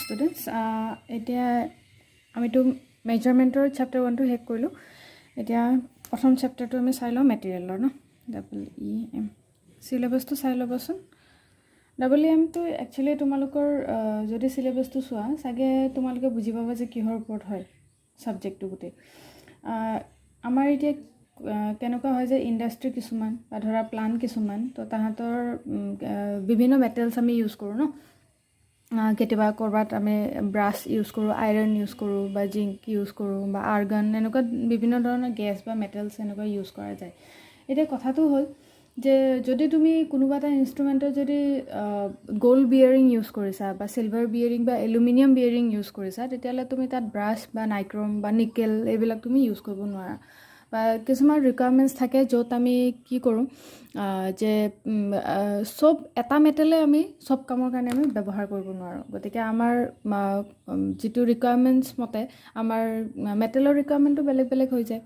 students, এতিয়া আমিতো মেজাৰমেণ্টৰ chapter 1 টো শেষ কৰিলোঁ। এতিয়া প্ৰথম চেপ্টাৰটো আমি চাই লওঁ মেটেৰিয়েলৰ ন WEM সিলেবাসটো চাই ল'বচোন। WEM টো একচুৱেলি তোমালোকৰ যদি সিলেবাসটো চোৱা চাগে তোমালোকে বুজি পাবা যে কিহৰ ওপৰত হয় সাবজেক্টটো গোটেই। আমাৰ এতিয়া কেনেকুৱা হয় যে ইণ্ডাষ্ট্ৰি কিছুমান বা ধৰা প্লান্ট কিছুমান তো তাহাঁতৰ বিভিন্ন মেটেৰিয়েলছ আমি ইউজ কৰোঁ ন। কেতিয়াবা কৰবাত আমি ব্ৰাছ ইউজ কৰোঁ, আইৰণ ইউজ কৰোঁ বা জিংক ইউজ কৰোঁ বা আৰ্গন, এনেকুৱা বিভিন্ন ধৰণৰ গেছ বা মেটেলছ এনেকুৱা ইউজ কৰা যায়। এতিয়া কথাটো হ'ল যে যদি তুমি কোনোবা এটা ইনষ্ট্ৰুমেণ্টত যদি গ'ল্ড বিয়াৰিং ইউজ কৰিছা বা চিলভাৰ বিয়াৰিং বা এলুমিনিয়াম বিয়াৰিং ইউজ কৰিছা, তেতিয়াহ'লে তুমি তাত ব্ৰাছ বা নাইক্ৰম বা নিকেল এইবিলাক তুমি ইউজ কৰিব নোৱাৰা। বা কিছুমান ৰিকুৱাৰমেণ্টছ থাকে য'ত আমি কি কৰোঁ যে চব এটা মেটেলে আমি চব কামৰ কাৰণে আমি ব্যৱহাৰ কৰিব নোৱাৰোঁ। গতিকে আমাৰ যিটো ৰিকুৱাৰমেণ্টছ মতে আমাৰ মেটেলৰ ৰিকুৱাৰমেণ্টটো বেলেগ বেলেগ হৈ যায়।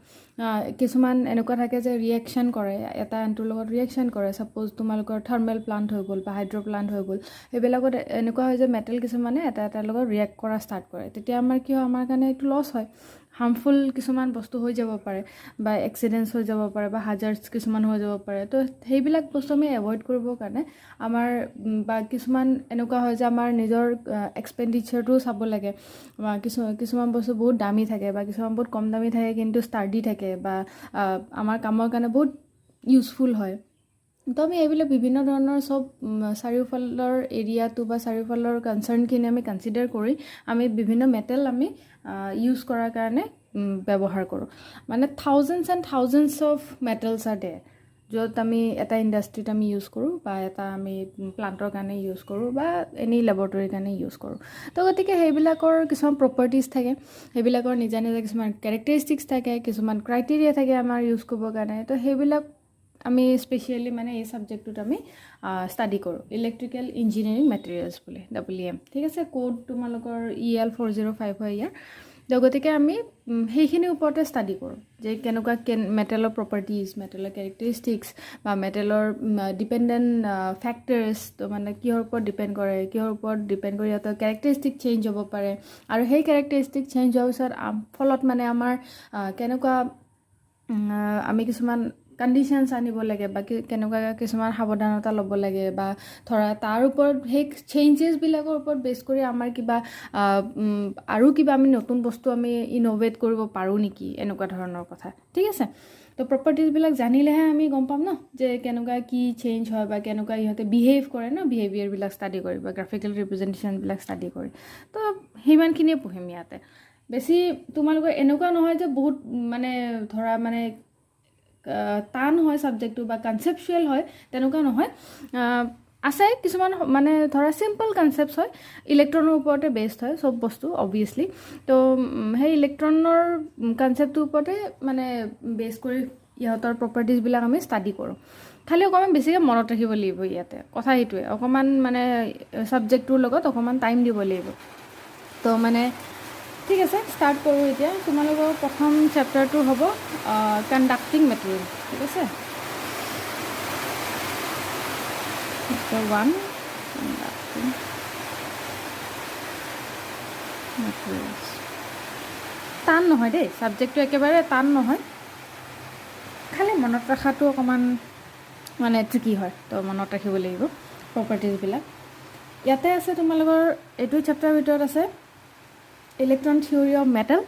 কিছুমান এনেকুৱা থাকে যে ৰিয়েকশ্যন কৰে, এটা আনটোৰ লগত ৰিয়েকশ্যন কৰে। ছাপ'জ তোমালোকৰ থাৰ্মেল প্লাণ্ট হৈ গ'ল বা হাইড্ৰ' প্লাণ্ট হৈ গ'ল, সেইবিলাকত এনেকুৱা হয় যে মেটেল কিছুমানে এটা এটাৰ লগত ৰিয়েক্ট কৰা ষ্টাৰ্ট কৰে। তেতিয়া আমাৰ কি হয়, আমাৰ কাৰণে এইটো লছ হয়, হাৰ্মফুল কিছুমান বস্তু হৈ যাব পাৰে বা এক্সিডেণ্টছ হৈ যাব পাৰে বা হাজাৰ্ডছ কিছুমান হৈ যাব পাৰে। তো সেইবিলাক বস্তু আমি এভইড কৰিবৰ কাৰণে আমাৰ বা কিছুমান এনেকুৱা হয় যে আমাৰ নিজৰ এক্সপেণ্ডিচাৰটোও চাব লাগে। বা কিছুমান বস্তু বহুত দামী থাকে বা কিছুমান বহুত কম দামী থাকে কিন্তু ষ্টাৰ্ডি থাকে বা আমাৰ কামৰ কাৰণে বহুত ইউজফুল হয়। তো আমি এইবিলাক বিভিন্ন ধৰণৰ চব চাৰিওফালৰ এৰিয়াটো বা চাৰিওফালৰ কনচাৰ্ণখিনি আমি কনচিডাৰ কৰি আমি বিভিন্ন মেটেল আমি ইউজ কৰাৰ কাৰণে ব্যৱহাৰ কৰোঁ। মানে thousands and thousands of metals R দেৰ য'ত আমি এটা ইণ্ডাষ্ট্ৰিত আমি ইউজ কৰোঁ বা এটা আমি প্লাণ্টৰ কাৰণে ইউজ কৰোঁ বা এনি লেবৰেটৰীৰ কাৰণে ইউজ কৰোঁ। তো গতিকে সেইবিলাকৰ কিছুমান প্ৰপাৰ্টিজ থাকে, সেইবিলাকৰ নিজা নিজা কিছুমান কেৰেক্টাৰিষ্টিক্স থাকে, কিছুমান ক্ৰাইটেৰিয়া থাকে আমাৰ ইউজ কৰিবৰ কাৰণে। তো সেইবিলাক আমি স্পেচিয়েলি মানে এই ছাবজেক্টটোত আমি ষ্টাডি কৰোঁ, ইলেক্ট্ৰিকেল ইঞ্জিনিয়াৰিং মেটেৰিয়েলছ বুলি WEM। ঠিক আছে, কোড তোমালোকৰ EL405 হয় ইয়াৰ। তো গতিকে আমি সেইখিনিৰ ওপৰতে ষ্টাডি কৰোঁ যে কেনেকুৱা মেটেলৰ প্ৰপাৰ্টিজ, মেটেলৰ কেৰেক্টাৰিষ্টিক্স বা মেটেলৰ ডিপেণ্ডেণ্ট ফেক্টৰ্ছ, তো মানে কিহৰ ওপৰত ডিপেণ্ড কৰে, কিহৰ ওপৰত ডিপেণ্ড কৰি সিহঁতৰ কেৰেক্টাৰিষ্টিক চেঞ্জ হ'ব পাৰে। আৰু সেই কেৰেক্টাৰিষ্টিক চেঞ্জ হোৱাৰ পিছত ফলত মানে আমাৰ কেনেকুৱা আমি কিছুমান কণ্ডিশ্যনছ আনিব লাগে বা কেনেকুৱা কিছুমান সাৱধানতা ল'ব লাগে বা ধৰা তাৰ ওপৰত সেই চেঞ্জেছবিলাকৰ ওপৰত বেছ কৰি আমাৰ কিবা আৰু কিবা আমি নতুন বস্তু আমি ইন'ভেট কৰিব পাৰোঁ নেকি, এনেকুৱা ধৰণৰ কথা। ঠিক আছে, তো প্ৰপাৰ্টিজবিলাক জানিলেহে আমি গম পাম ন যে কেনেকুৱা কি চেঞ্জ হয় বা কেনেকুৱা ইহঁতে বিহেভ কৰে ন, বিহেভিয়াৰবিলাক ষ্টাডি কৰি বা গ্ৰাফিকেল ৰিপ্ৰেজেণ্টেশ্যনবিলাক ষ্টাডি কৰি। তো সিমানখিনিয়ে পঢ়িম ইয়াতে। বেছি তোমালোকৰ এনেকুৱা নহয় যে বহুত মানে ধৰা মানে টান হয় ছাবজেক্টটো বা কনচেপচুৱেল হয়, তেনেকুৱা নহয়। আছে কিছুমান মানে ধৰা চিম্পল কনচেপ্টছ হয়, ইলেক্ট্ৰনৰ ওপৰতে বেছড হয় চব বস্তু অবভিয়াছলি। তো সেই ইলেক্ট্ৰনৰ কনচেপ্টটোৰ ওপৰতে মানে বেছ কৰি ইহঁতৰ প্ৰপাৰ্টিজবিলাক আমি ষ্টাডি কৰোঁ। খালি অকণমান বেছিকৈ মনত ৰাখিব লাগিব ইয়াতে, কথা সেইটোৱে, অকণমান মানে ছাবজেক্টটোৰ লগত অকণমান টাইম দিব লাগিব। তো মানে ঠিক আছে, ষ্টাৰ্ট কৰোঁ এতিয়া। তোমালোকৰ প্ৰথম চেপ্টাৰটো হ'ব কণ্ডাক্টিং মেটেৰিয়েল। ঠিক আছে, চেপ্টাৰ 1 কণ্ডাক্টিং মেটেৰিয়েলছ। টান নহয় দেই, ছাবজেক্টটো একেবাৰে টান নহয়, খালি মনত ৰখাটো অকণমান মানে ট্ৰিকি হয়। তো মনত ৰাখিব লাগিব প্ৰপাৰ্টিজবিলাক। ইয়াতে আছে তোমালোকৰ এইটো চেপ্টাৰৰ ভিতৰত আছে electron theory of metal,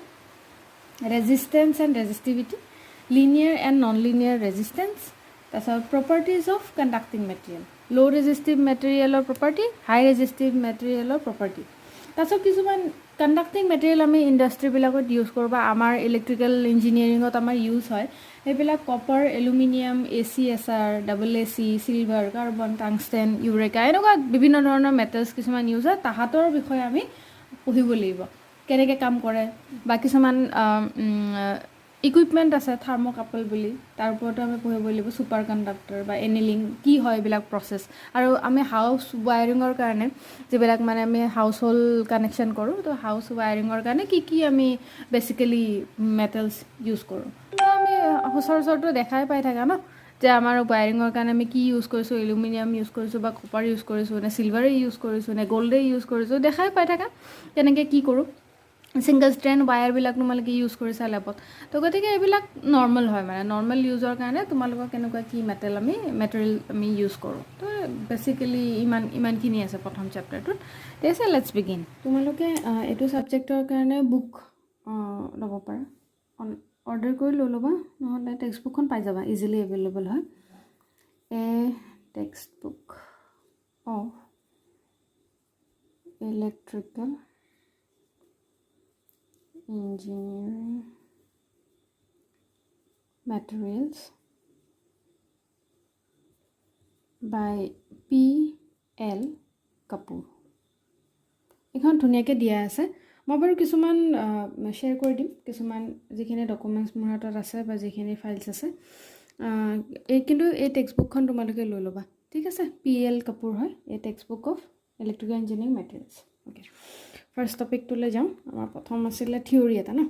resistance and resistivity, linear and non linear resistance, তাৰপিছত properties of conducting material, low' resistive মেটেৰিয়েলৰ property, high ৰেজিষ্টিভ মেটেৰিয়েলৰ property. তাৰপিছত কিছুমান কণ্ডাক্টিং মেটেৰিয়েল আমি ইণ্ডাষ্ট্ৰিবিলাকত ইউজ কৰোঁ বা আমাৰ ইলেক্ট্ৰিকেল ইঞ্জিনিয়াৰিঙত আমাৰ ইউজ হয়। সেইবিলাক copper, aluminium, ACSR, AC, silver, carbon, tungsten, eureka, এনেকুৱা বিভিন্ন ধৰণৰ মেটেলছ কিছুমান ইউজ হয়। তাহাঁতৰ বিষয়ে আমি পঢ়িব লাগিব, কেনেকৈ কাম কৰে বা কিছুমান ইকুইপমেণ্ট আছে থাৰ্ম'কাপল বুলি, তাৰ ওপৰতো আমি পঢ়িব লাগিব, ছুপাৰ কণ্ডাক্টৰ বা এনিলিং কি হয় এইবিলাক প্ৰচেছ। আৰু আমি হাউচ ৱায়াৰিঙৰ কাৰণে যিবিলাক মানে আমি হাউচ হোল্ড কানেকশ্যন কৰোঁ, তো হাউচ ৱায়াৰিঙৰ কাৰণে কি আমি বেচিকেলি মেটেলছ ইউজ কৰোঁ। তো আমি সচৰাচৰটো দেখাই পাই থাকা ন যে আমাৰ ৱায়াৰিঙৰ কাৰণে আমি কি ইউজ কৰিছোঁ, এলুমিনিয়াম ইউজ কৰিছোঁ বা কপাৰ ইউজ কৰিছোঁ নে চিলভাৰে ইউজ কৰিছোঁ নে গ'ল্ডে ইউজ কৰিছোঁ, দেখাই পাই থাকা কেনেকৈ কি কৰোঁ। ছিংগল ষ্ট্ৰেণ্ড ৱায়াৰবিলাক তোমালোকে ইউজ কৰিছা লেবত। তো গতিকে এইবিলাক নৰ্মেল হয়, মানে নৰ্মেল ইউজৰ কাৰণে তোমালোকক কেনেকুৱা কি মেটেৰিয়েল আমি ইউজ কৰোঁ। তো বেচিকেলি ইমানখিনি আছে প্ৰথম চেপ্টাৰটোত। ঠিক আছে, লেটছ বিগিন। তোমালোকে এইটো ছাবজেক্টৰ কাৰণে বুক ল'ব পাৰা, অৰ্ডাৰ কৰি লৈ ল'বা, নহ'লে টেক্সট বুকখন পাই যাবা, ইজিলি এভেইলেবল হয়। Text book of electrical engineering materials by P.L. Kapoor। এখন ধুনীয়াকৈ দিয়া আছে। মই বাৰু কিছুমান শ্বেয়াৰ কৰি দিম, কিছুমান যিখিনি ডকুমেণ্টছ মোৰ হাতত আছে বা যিখিনি ফাইলছ আছে। কিন্তু এই টেক্সট বুকখন তোমালোকে লৈ ল'বা, ঠিক আছে। P.L. Kapoor হয় এই text book of electrical engineering materials. Okay, first টপিকটোলৈ যাওঁ। আমাৰ প্ৰথম আছিলে থিয়ৰী এটা ন।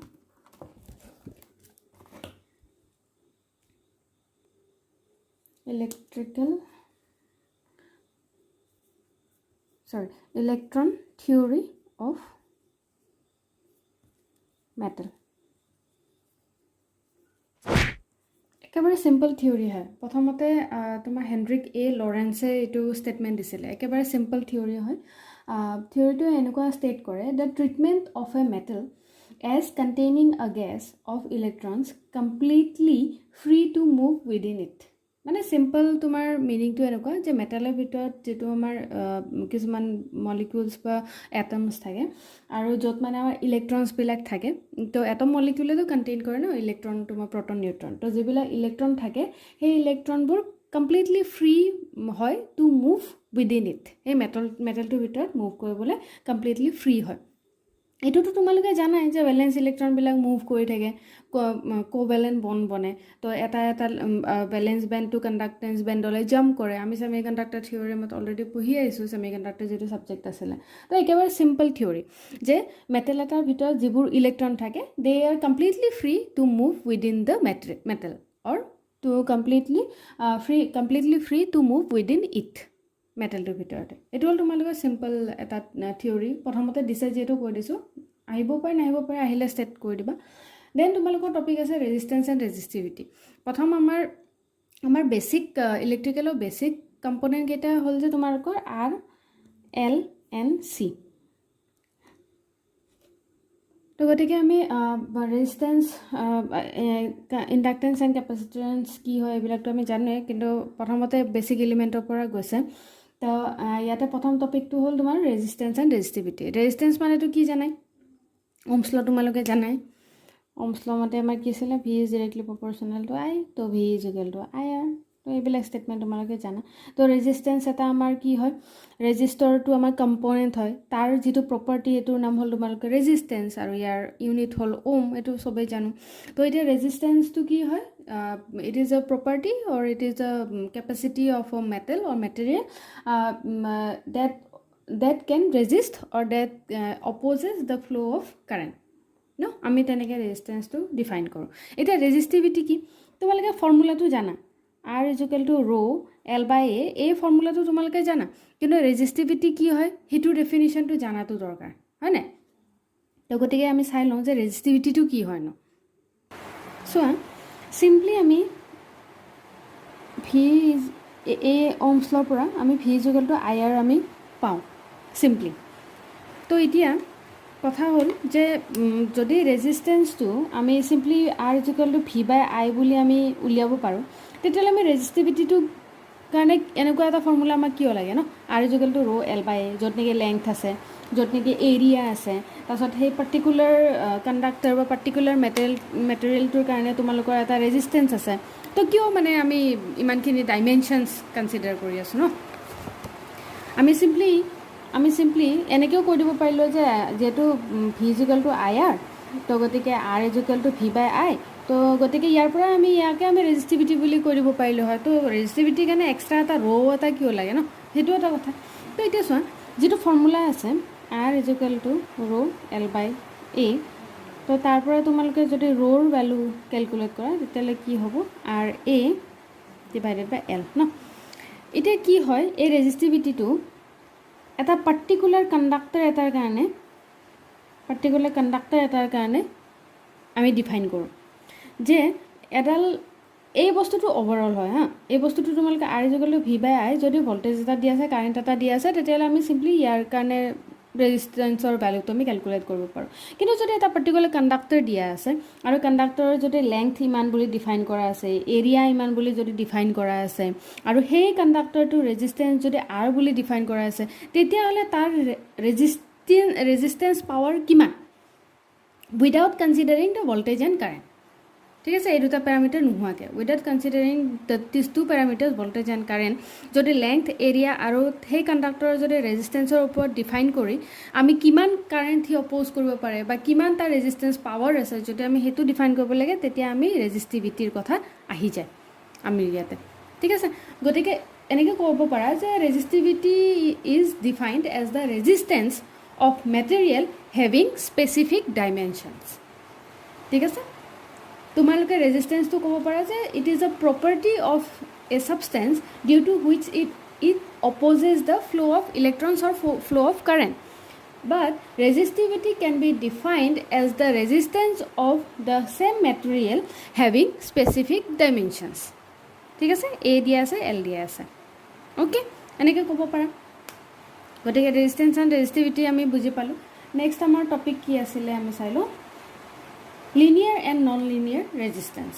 Electron theory of metal. একেবাৰে চিম্পল থিয়ৰী হয়। প্ৰথমতে তোমাৰ হেনৰিক এ লৰেন্সে এইটো ষ্টেটমেণ্ট দিছিলে, একেবাৰে চিম্পল থিয়ৰী হয়। থিয়ৰীটো এনেকুৱা ষ্টেট কৰে, the treatment of a metal as containing a gas of electrons completely free to move within it. মানে চিম্পল তোমাৰ মিনিংটো এনেকুৱা যে মেটেলৰ ভিতৰত যিটো আমাৰ কিছুমান মলিকিউলছ বা এটমছ থাকে, আৰু য'ত মানে আমাৰ ইলেক্ট্ৰনছবিলাক থাকে, তো এটম মলিকিউলেতো কণ্টেইন কৰে ন ইলেক্ট্ৰন, তোমাৰ প্ৰটন নিউট্ৰন। তো যিবিলাক ইলেক্ট্ৰন থাকে সেই ইলেক্ট্ৰনবোৰ কমপ্লিটলি ফ্ৰী হয় টু মুভ উইদিন ইট। সেই মেটেলটোৰ ভিতৰত মুভ কৰিবলৈ কমপ্লিটলি ফ্ৰী হয়। এইটোতো তোমালোকে জানাই যে ভেলেন্স ইলেক্ট্ৰনবিলাক মুভ কৰি থাকে, কোভেলেণ্ট বণ্ড বনে। তো এটা ভেলেন্স বেণ্ডটো কণ্ডাক্টেন্স বেণ্ডলৈ জাম্প কৰে। আমি ছেমি কণ্ডাক্টৰ থিয়ৰীমত অলৰেডি পঢ়ি আহিছোঁ, ছেমি কণ্ডাক্টৰ যিটো ছাবজেক্ট আছিলে। তো একেবাৰে চিম্পল থিয়ৰী যে মেটেল এটাৰ ভিতৰত যিবোৰ ইলেক্ট্ৰন থাকে, they are completely free to move within the metal or to completely free to move within it, মেটেলটোৰ ভিতৰতে। এইটো হ'ল তোমালোকৰ চিম্পল এটা থিয়ৰী। প্ৰথমতে দিছে যিহেতু কৈ দিছোঁ, আহিব পাৰে নাহিব পাৰে, আহিলে ষ্টেট কৰি দিবা। দেন তোমালোকৰ টপিক আছে ৰেজিষ্টেঞ্চ এণ্ড ৰেজিষ্টিভিটি। প্ৰথম আমাৰ বেছিক ইলেক্ট্ৰিকেলৰ বেছিক কম্পনেণ্টকেইটা হ'ল যে তোমালোকৰ R, L, N, C। তো গতিকে আমি ৰেজিষ্টেঞ্চ, ইণ্ডাক্টেঞ্চ এণ্ড কেপাচিটেঞ্চ কি হয় এইবিলাকতো আমি জানোৱেই, কিন্তু প্ৰথমতে বেছিক এলিমেণ্টৰ পৰা গৈছে। তো ইয়াতে প্ৰথম টপিকটো হ'ল তোমাৰ ৰেজিষ্টেঞ্চ এণ্ড ৰেজিষ্টিভিটি। ৰেজিষ্টেঞ্চ মানেতো কি জানাই, ওহমছ ল তোমালোকে জানাই। ওহমছ ল মতে আমাৰ কি আছিলে, V is directly proportional to I, so V is equal to I R. So এইবিলাক ষ্টেটমেণ্ট তোমালোকে জানা। তো ৰেজিষ্টেঞ্চ এটা আমাৰ কি হয়, ৰেজিষ্টৰটো আমাৰ কম্পনেণ্ট হয়, তাৰ যিটো প্ৰপাৰ্টি এইটোৰ নাম হ'ল তোমালোকে ৰেজিষ্টেঞ্চ, আৰু ইয়াৰ ইউনিট হ'ল ওম, এইটো চবেই জানো। তো এতিয়া ৰেজিষ্টেঞ্চটো কি হয়, it is a property or it is a capacity of a metal or material that can resist or that opposes the flow of current ন। আমি তেনেকৈ ৰেজিষ্টেঞ্চটো ডিফাইন কৰোঁ। এতিয়া ৰেজিষ্টিভিটি কি, তোমালোকে ফৰ্মুলাটো জানা, R ইকুৱেল টু ৰৌ এল বাই এ, এই ফৰ্মুলাটো তোমালোকে জানা, কিন্তু ৰেজিষ্টিভিটি কি হয় সেইটো ডেফিনিশ্যনটো জানাটো দৰকাৰ, হয় নাই? তো গতিকে আমি চাই লওঁ যে ৰেজিষ্টিভিটিটো কি হয় ন। চোৱা, চিম্পলি আমি ভি এই ওহমছ লৰ পৰা আমি V equal to I R আমি পাওঁ চিম্পলি। তো এতিয়া কথা হ'ল যে যদি ৰেজিষ্টেঞ্চটো আমি simply R equal to V by I বুলি আমি উলিয়াব পাৰোঁ, তেতিয়াহ'লে আমি ৰেজিষ্টিভিটিটোৰ কাৰণে এনেকুৱা এটা ফৰ্মুলা আমাক কিয় লাগে ন, R ইকুৱেল টু ৰৌ এল বাই এ, য'ত নেকি লেংথ আছে, য'ত নেকি এৰিয়া আছে, তাৰপিছত সেই পাৰ্টিকুলাৰ কণ্ডাক্টৰ বা পাৰ্টিকুলাৰ মেটেৰিয়েলটোৰ কাৰণে তোমালোকৰ এটা ৰেজিষ্টেঞ্চ আছে। তো কিয় মানে আমি ইমানখিনি ডাইমেনশ্যনছ কনচিডাৰ কৰি আছোঁ ন। আমি চিম্পলি এনেকৈও কৈ দিব পাৰিলোঁ যে যিহেতু V equal to I R, তো গতিকে R equal to V by আই, তো গতিকে ইয়াৰ পৰা ইয়াকে আমি ৰেজিষ্টিভিটি বুলি কৈ দিব পাৰিলোঁ হয়। তো ৰেজিষ্টিভিটিৰ কাৰণে এক্সট্ৰা এটা ৰৌ এটা কিয় লাগে ন, সেইটো এটা কথা। তো এতিয়া চোৱা, যিটো ফৰ্মুলা আছে R ইকুৱেল টু ৰৌ এল বাই এ, তো তাৰ পৰা তোমালোকে যদি ৰৌৰ ভেলু কেলকুলেট কৰা তেতিয়াহ'লে কি হ'ব, R A divided by L ন এতিয়া কি হয় এই ৰেজিষ্টিভিটিটো এটা পাৰ্টিকুলাৰ কণ্ডাক্টৰ এটাৰ কাৰণে আমি ডিফাইন কৰোঁ যে এডাল এই বস্তুটো ওভাৰঅল হয় হা এই বস্তুটো তোমালোকে আৰ ইকুৱেল ভি বাই আই যদি ভল্টেজ এটা দিয়া আছে কাৰেণ্ট এটা দিয়া আছে তেতিয়াহ'লে আমি চিম্পলি ইয়াৰ কাৰণে ৰেজিষ্টেঞ্চৰ ভেলুটো আমি কেলকুলেট কৰিব পাৰোঁ কিন্তু যদি এটা পাৰ্টিকুলাৰ কণ্ডাক্টৰ দিয়া আছে আৰু কণ্ডাক্টৰৰ যদি লেংথ ইমান বুলি ডিফাইন কৰা আছে এৰিয়া ইমান বুলি যদি ডিফাইন কৰা আছে আৰু সেই কণ্ডাক্টৰটো ৰেজিষ্টেঞ্চ যদি আৰ বুলি ডিফাইন কৰা আছে তেতিয়াহ'লে তাৰ ৰেজিষ্টেঞ্চ পাৱাৰ কিমান without considering the voltage and current ঠিক আছে এই দুটা প্যাৰামিটাৰ নোহোৱাকৈ without considering this two parameters voltage and current যদি লেংথ এৰিয়া আৰু সেই কণ্ডাক্টৰৰ যদি ৰেজিষ্টেঞ্চৰ ওপৰত ডিফাইন কৰি আমি কিমান কাৰেণ্ট সি অপ'জ কৰিব পাৰে বা কিমান তাৰ ৰেজিষ্টেঞ্চ পাৱাৰ আছে যদি আমি সেইটো ডিফাইন কৰিব লাগে তেতিয়া আমি ৰেজিষ্টিভিটিৰ কথা আহি যায় আমি ইয়াতে ঠিক আছে গতিকে এনেকৈ ক'ব পাৰা যে resistivity is defined as the resistance of material having specific dimensions ঠিক আছে তোমালোকে ৰেজিষ্টেঞ্চটো ক'ব পাৰা যে it is a property of a substance due to which it opposes the flow' of electrons or flow' of current but resistivity can be defined as the resistance of the same material having specific dimensions ঠিক আছে এ দিয়া আছে L দিয়া আছে okay এনেকৈ ক'ব পাৰা গতিকে ৰেজিষ্টেঞ্চ এণ্ড ৰেজিষ্টিভিটি আমি বুজি পালোঁ নেক্সট আমাৰ টপিক কি আছিলে আমি চাই লওঁ linear and non linear resistance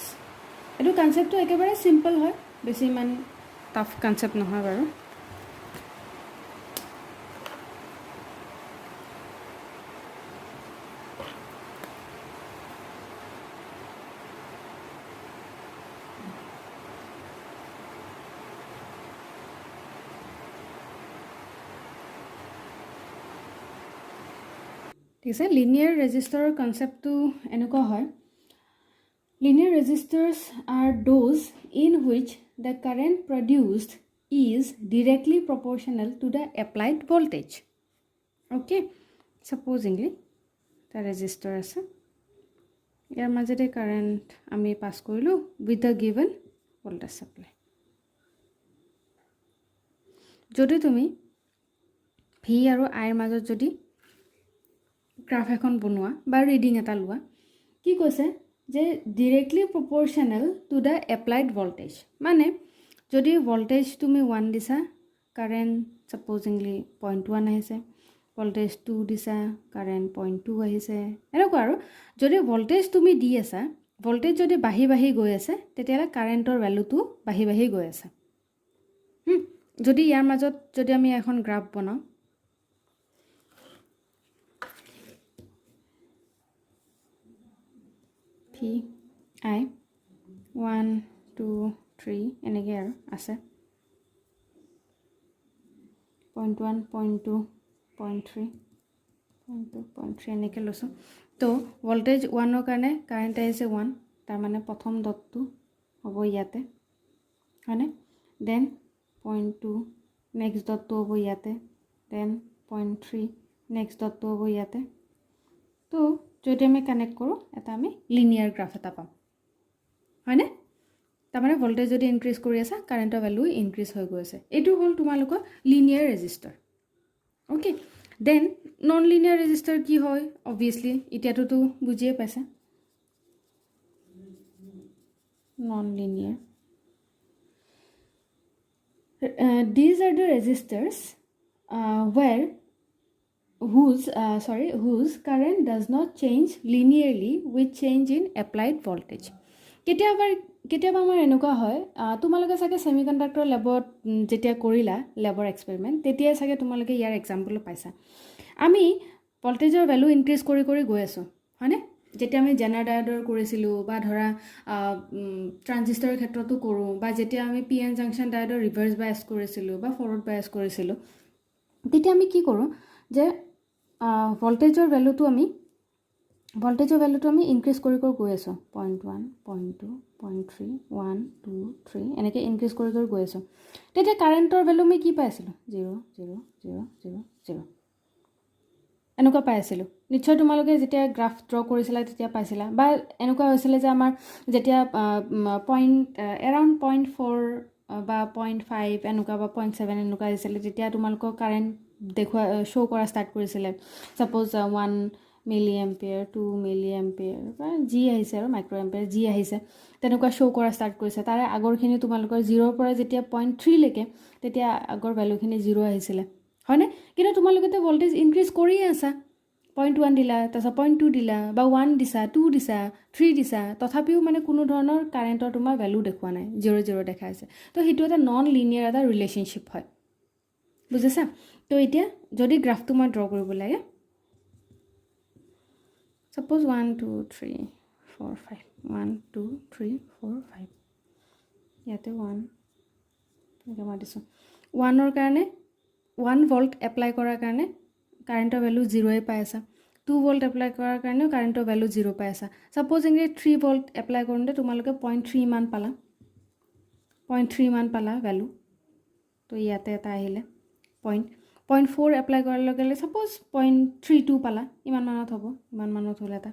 এইটো কনচেপ্টটো একেবাৰে চিম্পল হয় বেছি ইমান টাফ কনচেপ্ট নহয় বাৰু ঠিক আছে লিনিয়াৰ ৰেজিষ্টাৰৰ কনচেপ্টটো এনেকুৱা হয় linear resistors are those in which the current produced is directly proportional to the applied voltage okay supposingly এটা ৰেজিষ্টাৰ আছে ইয়াৰ মাজেৰে কাৰেণ্ট আমি পাছ কৰিলোঁ with the given voltage supply যদি তুমি ভি আৰু আইৰ মাজত যদি গ্ৰাফ এখন বনোৱা বা ৰিডিং এটা লোৱা কি কৈছে যে directly proportional to the applied voltage মানে যদি ভল্টেজ তুমি 1 দিছা কাৰেণ্ট ছাপ'জিংলি 0.1 আহিছে ভল্টেজ 2 দিছা কাৰেণ্ট 0.2 আহিছে এনেকুৱা আৰু যদি ভল্টেজ তুমি দি আছা ভল্টেজ যদি বাঢ়ি বাঢ়ি গৈ আছে তেতিয়াহ'লে কাৰেণ্টৰ ভেলুটো বাঢ়ি বাঢ়ি গৈ আছে যদি ইয়াৰ মাজত যদি আমি এখন গ্ৰাফ বনাওঁ ভি আই 1 2 3 এনেকৈ আৰু আছে 0.1 0.2 0.3 0.2 0.3 এনেকৈ লৈছোঁ তো ভল্টেজ 1ৰ কাৰণে কাৰেণ্ট আহিছে 1 তাৰমানে প্ৰথম ডটটো হ'ব ইয়াতে হয়নে দেন 0.2 নেক্সট ডটটো হ'ব ইয়াতে দেন 0.3 নেক্সট ডটটো হ'ব ইয়াতে তো যদি আমি কানেক্ট কৰোঁ এটা আমি লিনিয়াৰ গ্ৰাফ এটা পাম হয়নে তাৰমানে ভল্টেজ যদি ইনক্ৰিজ কৰি আছে কাৰেণ্টৰ ভেলু ইনক্ৰিজ হৈ গৈ আছে এইটো হ'ল তোমালোকৰ linear resistor okay then non linear resistor কি হয় অবভিয়াছলি এতিয়াতো বুজিয়ে পাইছে non linear these are the resistors whose current does not change linearly with change in applied voltage কেতিয়াবা আমাৰ এনেকুৱা হয় তোমালোকে চাগে সেমিকণ্ডাক্টৰ লেবত যেতিয়া কৰিলা লেবৰ এক্সপেৰিমেণ্ট তেতিয়াই চাগে তোমালোকে ইয়াৰ এক্সাম্পল পাইছা আমি ভল্টেজৰ ভেলু ইনক্ৰিজ কৰি কৰি গৈ আছোঁ হয়নে যেতিয়া আমি জেনাৰ ডায়োডৰ কৰিছিলোঁ বা ধৰা ট্ৰানজিষ্টৰৰ ক্ষেত্ৰতো কৰোঁ বা যেতিয়া আমি পি এন জাংচন ডায়োডৰ ৰিভাৰ্ছ বায়াছ কৰিছিলোঁ বা ফৰৱাৰ্ড বায়াছ কৰিছিলোঁ তেতিয়া আমি কি কৰোঁ যে ভল্টেজৰ ভেলুটো আমি ইনক্ৰিজ কৰি কৰি গৈ আছোঁ 0.1 0.2 0.3 1 2 3 এনেকৈ ইনক্ৰিজ কৰি কৰি গৈ আছোঁ তেতিয়া কাৰেণ্টৰ ভেলু আমি কি পাই আছিলোঁ 0 0 0 0 0 এনেকুৱা পাই আছিলোঁ নিশ্চয় তোমালোকে যেতিয়া গ্ৰাফ ড্ৰ কৰিছিলা তেতিয়া পাইছিলা বা এনেকুৱা হৈছিলে যে আমাৰ যেতিয়া এৰাউণ্ড 0.4 বা 0.5 এনেকুৱা বা 0.7 এনেকুৱা আহিছিলে তেতিয়া তোমালোকৰ কাৰেণ্ট দেখুওৱা শ্ব' কৰা ষ্টাৰ্ট কৰিছিলে ছাপ'জ 1 মিলি এম্পিয়াৰ 2 মিলি এম্পিয়াৰ বা যি আহিছে আৰু মাইক্ৰ' এম্পিয়াৰ যি আহিছে তেনেকুৱা শ্ব' কৰা ষ্টাৰ্ট কৰিছে তাৰে আগৰখিনি তোমালোকৰ 0ৰ পৰা যেতিয়া 0.3লৈকে তেতিয়া আগৰ ভেলুখিনি 0 আহিছিলে হয়নে কিন্তু তোমালোকে ভল্টেজ ইনক্ৰিজ কৰিয়ে আছা 0.1 দিলা তাৰপিছত 0.2 দিলা বা 1 দিছা 2 দিছা 3 দিছা তথাপিও মানে কোনো ধৰণৰ কাৰেণ্টৰ তোমাৰ ভেলু দেখুওৱা নাই 0 দেখাইছে তো সেইটো এটা নন লিনিয়াৰ এটা ৰিলেশ্যনশ্বিপ হয় বুজিছা তো এতিয়া যদি গ্ৰাফটো মই ড্ৰ কৰিব লাগে suppose 1 2 3 4 5 1 2 3 4 5 ইয়াতে 1 জমা দিছোঁ 1ৰ কাৰণে 1 ভল্ট এপ্লাই কৰাৰ কাৰণে কাৰেণ্টৰ ভেলু 0 পাই আছা 2 ভল্ট এপ্লাই কৰাৰ কাৰণেও কাৰেণ্টৰ ভেলু 0 পাই আছা ছাপ'জ ইংলি 3 ভল্ট এপ্লাই কৰোঁতে তোমালোকে 0.3 মান পালা 0.3 মান পালা ভেলু তো ইয়াতে এটা আহিলে 0.4 এপ্লাই কৰাৰ লগে লগে ছাপ'জ 0.32 পালা ইমান মানত হ'ব ইমান মানত হ'লে এটা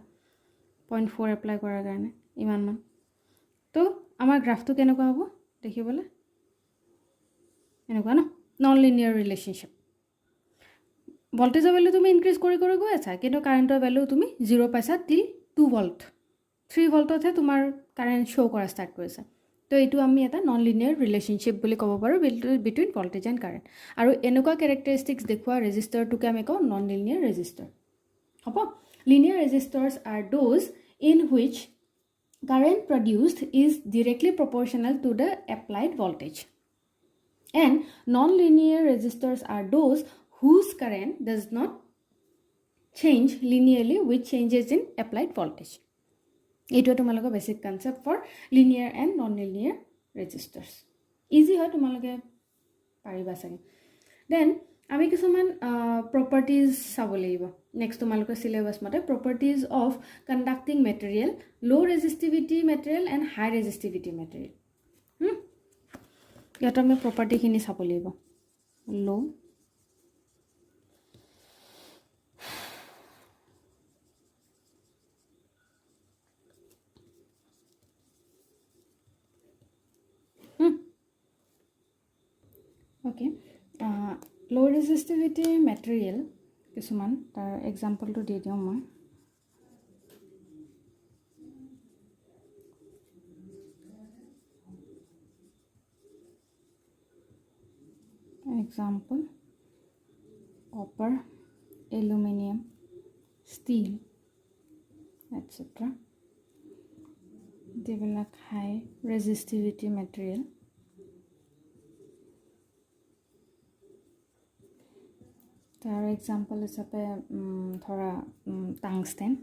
0.4 এপ্লাই কৰাৰ কাৰণে ইমান মান তো আমাৰ গ্ৰাফটো কেনেকুৱা হ'ব দেখিবলৈ এনেকুৱা ন নন লিনিয়াৰ ৰিলেশ্যনশ্বিপ ভল্টেজৰ ভেলু তুমি ইনক্ৰিজ কৰি গৈ আছা কিন্তু কাৰেণ্টৰ ভেলু তুমি 0 পাইছা টিল 2 ভল্ট 3 ভল্টতহে তোমাৰ কাৰেণ্ট শ্ব' কৰা ষ্টাৰ্ট কৰিছে তো এইটো আমি এটা নন লিনিয়াৰ ৰিলেশ্যনশ্বিপ বুলি ক'ব পাৰোঁ বিটুইন ভল্টেজ এণ্ড কাৰেণ্ট আৰু এনেকুৱা কেৰেক্টাৰিষ্টিক্স দেখুওৱা ৰেজিষ্টাৰটোকে আমি কওঁ নন লিনিয়াৰ ৰেজিষ্টাৰ হ'ব linear resistors are those in which current produced is directly proportional to the applied voltage and non-linear resistors are those whose current does not change linearly with changes in applied voltage. It is a basic concept for linear and non-linear resistors. Easy হয় তোমালোকে পাৰিবা চাগে then আমি কিছুমান properties চাব লাগিব next তোমালোকে syllabus মতে properties of conducting material low resistivity material and high resistivity material ইয়াত আমি প্ৰপাৰ্টিখিনি চাব লাগিব লো অ'কে লো ৰেজিষ্টিভিটি মেটেৰিয়েল কিছুমান তাৰ এক্সাম্পলটো দি দিওঁ মই example copper aluminum steel etc develop high resistivity material তাৰ example হিচাপে ধৰা tungsten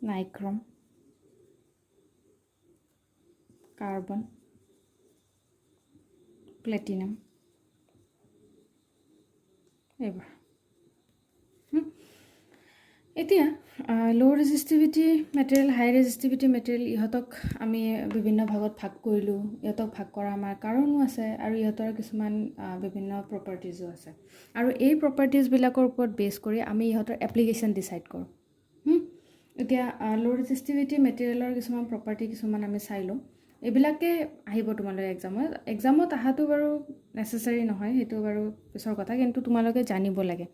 nichrome carbon প্লেটিনাম এইবোৰ এতিয়া লো ৰেজিষ্টিভিটি মেটেৰিয়েল হাই ৰেজিষ্টিভিটি মেটেৰিয়েল ইহঁতক আমি বিভিন্ন ভাগত ভাগ কৰিলোঁ ইহঁতক ভাগ কৰা আমাৰ কাৰণো আছে আৰু ইহঁতৰ কিছুমান বিভিন্ন প্ৰপাৰ্টিজো আছে আৰু এই প্ৰপাৰ্টিজবিলাকৰ ওপৰত বেছ কৰি আমি ইহঁতৰ এপ্লিকেশ্যন ডিচাইড কৰোঁ এতিয়া লো ৰেজিষ্টিভিটি মেটেৰিয়েলৰ কিছুমান প্ৰপাৰ্টি কিছুমান আমি চাই লওঁ এইবিলাকে আহিব তোমালোকে এক্সামত অহাটো বাৰু নেচেচাৰী নহয় সেইটো বাৰু পিছৰ কথা কিন্তু তোমালোকে জানিব লাগে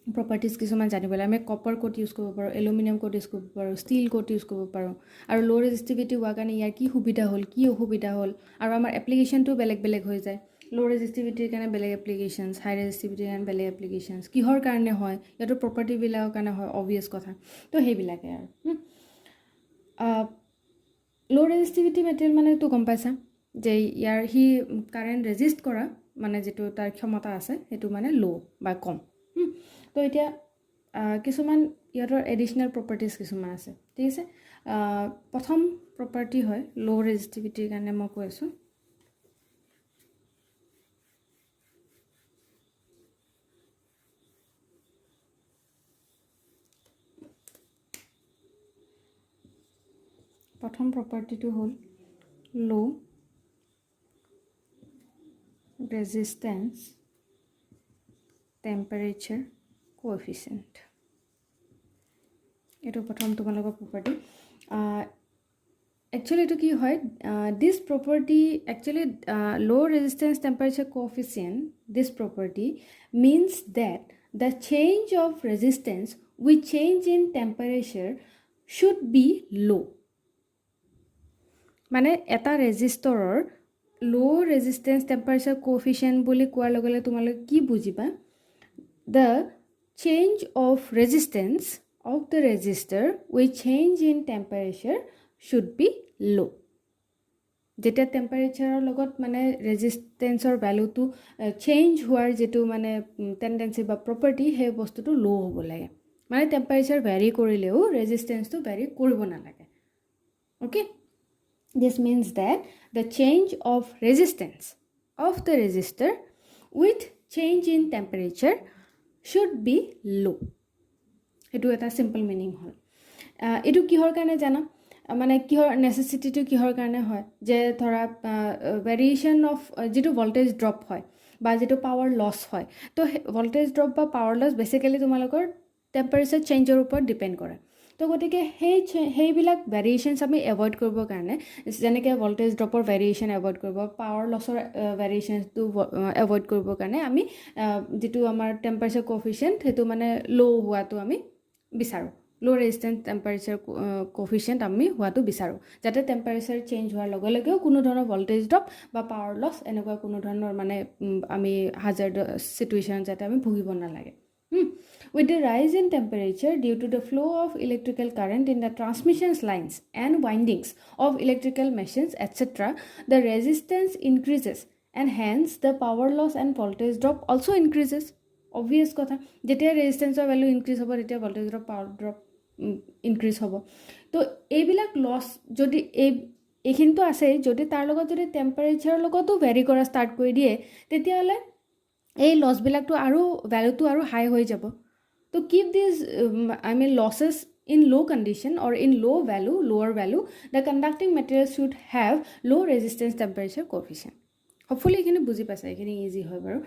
প্ৰপাৰ্টিজ কিছুমান জানিব লাগে আমি কপাৰ ক'ত ইউজ কৰিব পাৰোঁ এলুমিনিয়াম ক'ত ইউজ কৰিব পাৰোঁ ষ্টিল ক'ত ইউজ কৰিব পাৰোঁ আৰু ল' ৰেজিষ্টিভিটি হোৱাৰ কাৰণে ইয়াৰ কি সুবিধা হ'ল কি অসুবিধা হ'ল আৰু আমাৰ এপ্লিকেশ্যনটো বেলেগ হৈ যায় ল' ৰেজিষ্টিভিটিৰ কাৰণে বেলেগ এপ্লিকেশ্যনছ হাই ৰেজিষ্টিভিটিৰ কাৰণে বেলেগ এপ্লিকেশ্যনছ কিহৰ কাৰণে হয় ইয়াতো প্ৰপাৰ্টিবিলাকৰ কাৰণে হয় অবভিয়াছ কথা তো সেইবিলাকে আৰু ল' ৰেজিষ্টিভিটি মেটেৰিয়েল মানেতো গম পাইছা যে ইয়াৰ সি কাৰেণ্ট ৰেজিষ্ট কৰা মানে যিটো তাৰ ক্ষমতা আছে সেইটো মানে ল' বা কম তো এতিয়া কিছুমান ইহঁতৰ এডিশ্যনেল প্ৰপাৰ্টিজ কিছুমান আছে ঠিক আছে প্ৰথম প্ৰপাৰ্টি হয় ল' ৰেজিষ্টিভিটিৰ কাৰণে মই কৈ আছোঁ প্ৰথম প্ৰপাৰ্টিটো হ'ল ল' ৰেজিষ্টেঞ্চ টেম্পাৰেচাৰ কোএফিচিয়েণ্ট এইটো প্ৰথম তোমালোকৰ প্ৰপাৰ্টি একচুৱেলি এইটো কি হয় this property actually low' resistance temperature coefficient this property means that the change of resistance with change in temperature should be low' মানে এটা ৰেজিষ্টৰৰ ল' ৰেজিষ্টেঞ্চ টেম্পাৰেচাৰ কোএফিচিয়েণ্ট বুলি কোৱাৰ লগে লগে তোমালোকে কি বুজিবা the change of resistance of the resistor with change in temperature should be low যেতিয়া টেম্পাৰেচাৰৰ লগত মানে ৰেজিষ্টেঞ্চৰ ভ্যালুটো চেঞ্জ হোৱাৰ যেটো মানে টেন্ডেন্সি বা প্ৰপাৰ্টি সেই বস্তুটো লো হ'ব লাগে মানে টেম্পাৰেচাৰ ভ্যাৰি কৰিলেও ৰেজিষ্টেঞ্চটো ভ্যাৰি কৰিব নালাগে okay this means that the change of resistance of the resistor with change in temperature should be low এইটো এটা সিম্পল মিনিং হ'ল এইটো কিহৰ কাৰণে জানা মানে কিহৰ নেসেসিটিটো কিহৰ কাৰণে হয় যে ধৰা ভেৰিয়েশন অফ যেটো ভোল্টেজ ড্ৰপ হয় বা যেটো পাৱাৰ লছ হয় তো ভোল্টেজ ড্ৰপ বা পাৱাৰ লছ বেসিক্যালি তোমালোকৰ টেম্পাৰেচাৰ চেঞ্জৰ ওপৰত ডিপেন্ড কৰে তো গতিকে সেইবিলাক ভেৰিয়েশনছ আমি এভয়েড কৰিবৰ কাৰণে যেনেকৈ ভোল্টেজ ড্ৰপৰ ভেৰিয়েশন এভয়েড কৰিব পাৱাৰ লছৰ ভেৰিয়েশনটো এভয়েড কৰিবৰ কাৰণে আমি যেটো আমাৰ টেম্পাৰেচাৰ কোএফিচিয়েন্ট হেতু মানে লো হোৱাটো আমি বিচাৰো লো ৰেজিষ্টেন্স টেম্পাৰেচাৰ কোএফিচিয়েন্ট আমি হোৱাটো বিচাৰো যাতে টেম্পাৰেচাৰ চেঞ্জ হোৱাৰ লগে লগেও কোনো ধৰণৰ ভোল্টেজ ড্ৰপ বা পাৱাৰ লছ এনেকুৱা কোনো ধৰণৰ মানে আমি হাজাৰ্ড সিচুৱেচন যাতে আমি ভুগিব নালাগে With the rise in temperature due to the flow of electrical current in the transmission lines and windings of electrical machines, etc., the resistance increases and hence the power loss and voltage drop also increases. Obvious kotha. Jetia resistance or value increase hobo, jetia voltage drop, power drop increase hobo. So, ebilak loss jodi ekinto ase jodi tar logot jodi temperature logoto vary kora start kori die tetia hole এই লছবিলাকটো আৰু ভ্যালুটো আৰু হাই হৈ যাব তো keep this losses in low condition or in lower value the conducting material should have low resistance temperature coefficient hopefully এখানে বুজি পাইছা এখানে ইজি হয় বাৰু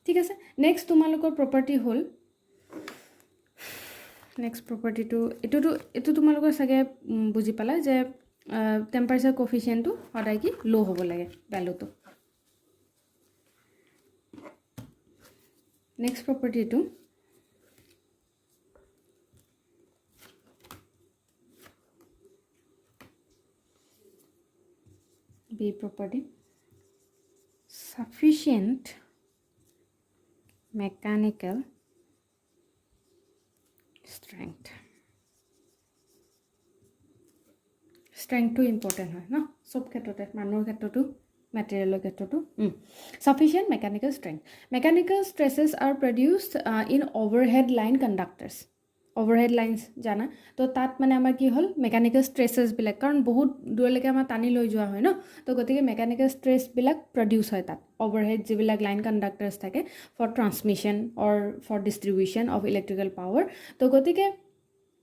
ঠিক আছে নেক্সট তোমালোকৰ প্ৰপাৰ্টি হ'ল নেক্সট প্ৰপাৰ্টিটো এটো তোমালোকৰ সাগে বুজি পালা যে টেম্পাৰেচাৰ কোএফিচিয়েন্টটো সদায় কি লো হ'ব লাগে ভ্যালুটো Next property to B property sufficient mechanical strength to important হয় না সব ক্ষেত্ৰতে মানুহৰ ক্ষেত্ৰটো material ক্ষেত্ৰটো sufficient mechanical strength mechanical stresses are produced in overhead line conductors overhead lines জানা তো তাত মানে আমাৰ কি হল mechanical stresses বিলাক কাৰণ বহুত দূৰলৈকে আমাৰ টানি লৈ যোৱা হয় ন তো গতিকে mechanical stress বিলাক produce হয় তাত overhead যিবিলাক line conductors থাকে for transmission or for distribution of electrical power তো গতিকে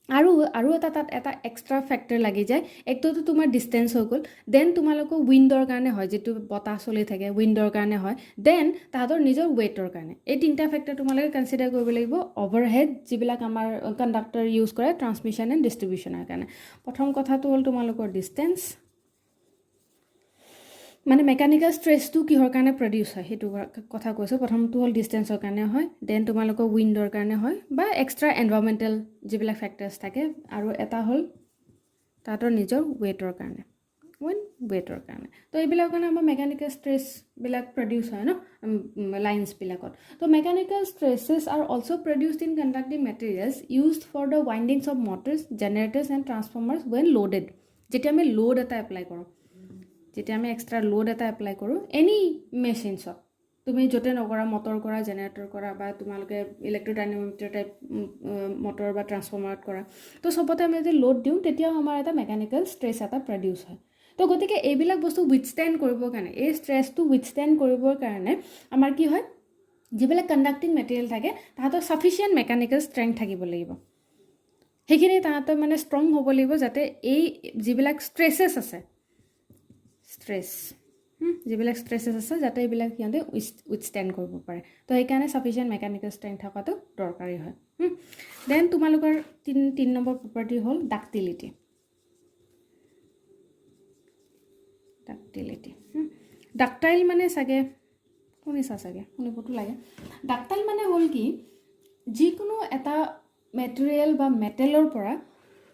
আৰু এটা তাত এটা এক্সট্ৰা ফ্যাক্টৰ লাগি যায় একটো তো তোমাৰ ডিসটেন্স হৈ গল দেন তোমালোক উইন্ডৰ কাৰণে হয় যেটো বতাহ চলি থাকে উইন্ডৰ কাৰণে হয় দেন তাহাঁতৰ নিজৰ ওয়েটৰ কাৰণে এই তিনটা ফ্যাক্টৰ তোমালোকে কনসিডাৰ কৰিব লাগিব ওভাৰহেড যিবিলাক আমাৰ কণ্ডাক্টৰ ইউজ কৰে ট্ৰান্সমিশন এণ্ড ডিস্ট্ৰিবিউশনৰ কাৰণে প্ৰথম কথাটো হ'ল তোমালোকৰ ডিসটেন্স মানে মেকানিক্যাল স্ট্ৰেছটো কিহৰ কাৰণে প্ৰডিউস হয় হেতু কথা কৈছো প্ৰথমটো হ'ল ডিসটেন্সৰ কাৰণে হয় দেন তোমালোকৰ উইন্ডৰ কাৰণে হয় বা এক্সট্ৰা এনভায়ৰনমেন্টাল যিবিলাক ফ্যাক্টৰস থাকে আৰু এটা হ'ল তাতৰ নিজৰ ওয়েটৰ কাৰণে ওয়েটৰ কাৰণে তো এইবিলাক কাৰণে আমাৰ মেকানিক্যাল স্ট্ৰেছ বিলাক প্ৰডিউস হয় ন লাইনস বিলাকত তো mechanical stresses are also produced in conducting materials used for the windings of motors generators and transformers when loaded যেতিয়া আমি লোড এটা এপ্লাই কৰো যেতিয়া আমি এক্সট্ৰা লোড এটা এপ্লাই কৰো এনি মেচিনছ তুমি যতে নকৰা মটৰ কৰা জেনাৰেটৰ কৰা বা তোমালোকে ইলেক্ট্ৰোডাইনামিক টাইপ মটৰ বা ট্ৰান্সফৰ্মাৰত কৰা তো সবতে আমি যদি লোড দিও তেতিয়া আমাৰ এটা মেকানিক্যাল স্ট্ৰেছ এটা প্ৰডিউস হয় তো গতিকে এইবিলাক বস্তু উইথষ্টেণ্ড কৰিবৰ কাৰণে এই স্ট্ৰেছটো উইথষ্টেণ্ড কৰিবৰ কাৰণে আমাৰ কি হয় যিবিলাক কণ্ডাক্টিং মেটেৰিয়েল থাকে তাহাঁতৰ সাফিচিয়েন্ট মেকানিক্যাল ষ্ট্ৰেংথ থাকিব লাগিব হেখিনি তাহাঁতৰ মানে ষ্ট্ৰং হ'ব লাগিব যাতে এই যিবিলাক ষ্ট্ৰেছেছ আছে stress যিবিলাক ষ্ট্ৰেছেছ আছে যাতে এইবিলাক সিহঁতে উইথষ্টেণ্ড কৰিব পাৰে তো সেইকাৰণে ছাফিচিয়েণ্ট মেকানিকেল ষ্ট্ৰেংথ থকাটো দৰকাৰী হয় দেন তোমালোকৰ 3 নম্বৰ প্ৰপাৰ্টি হ'ল ডাক্টিলিটি ডাক্টাইল মানে চাগে শুনিছা চাগে শুনিবতো লাগে ডাক্টাইল মানে হ'ল কি যিকোনো এটা মেটেৰিয়েল বা মেটেলৰ পৰা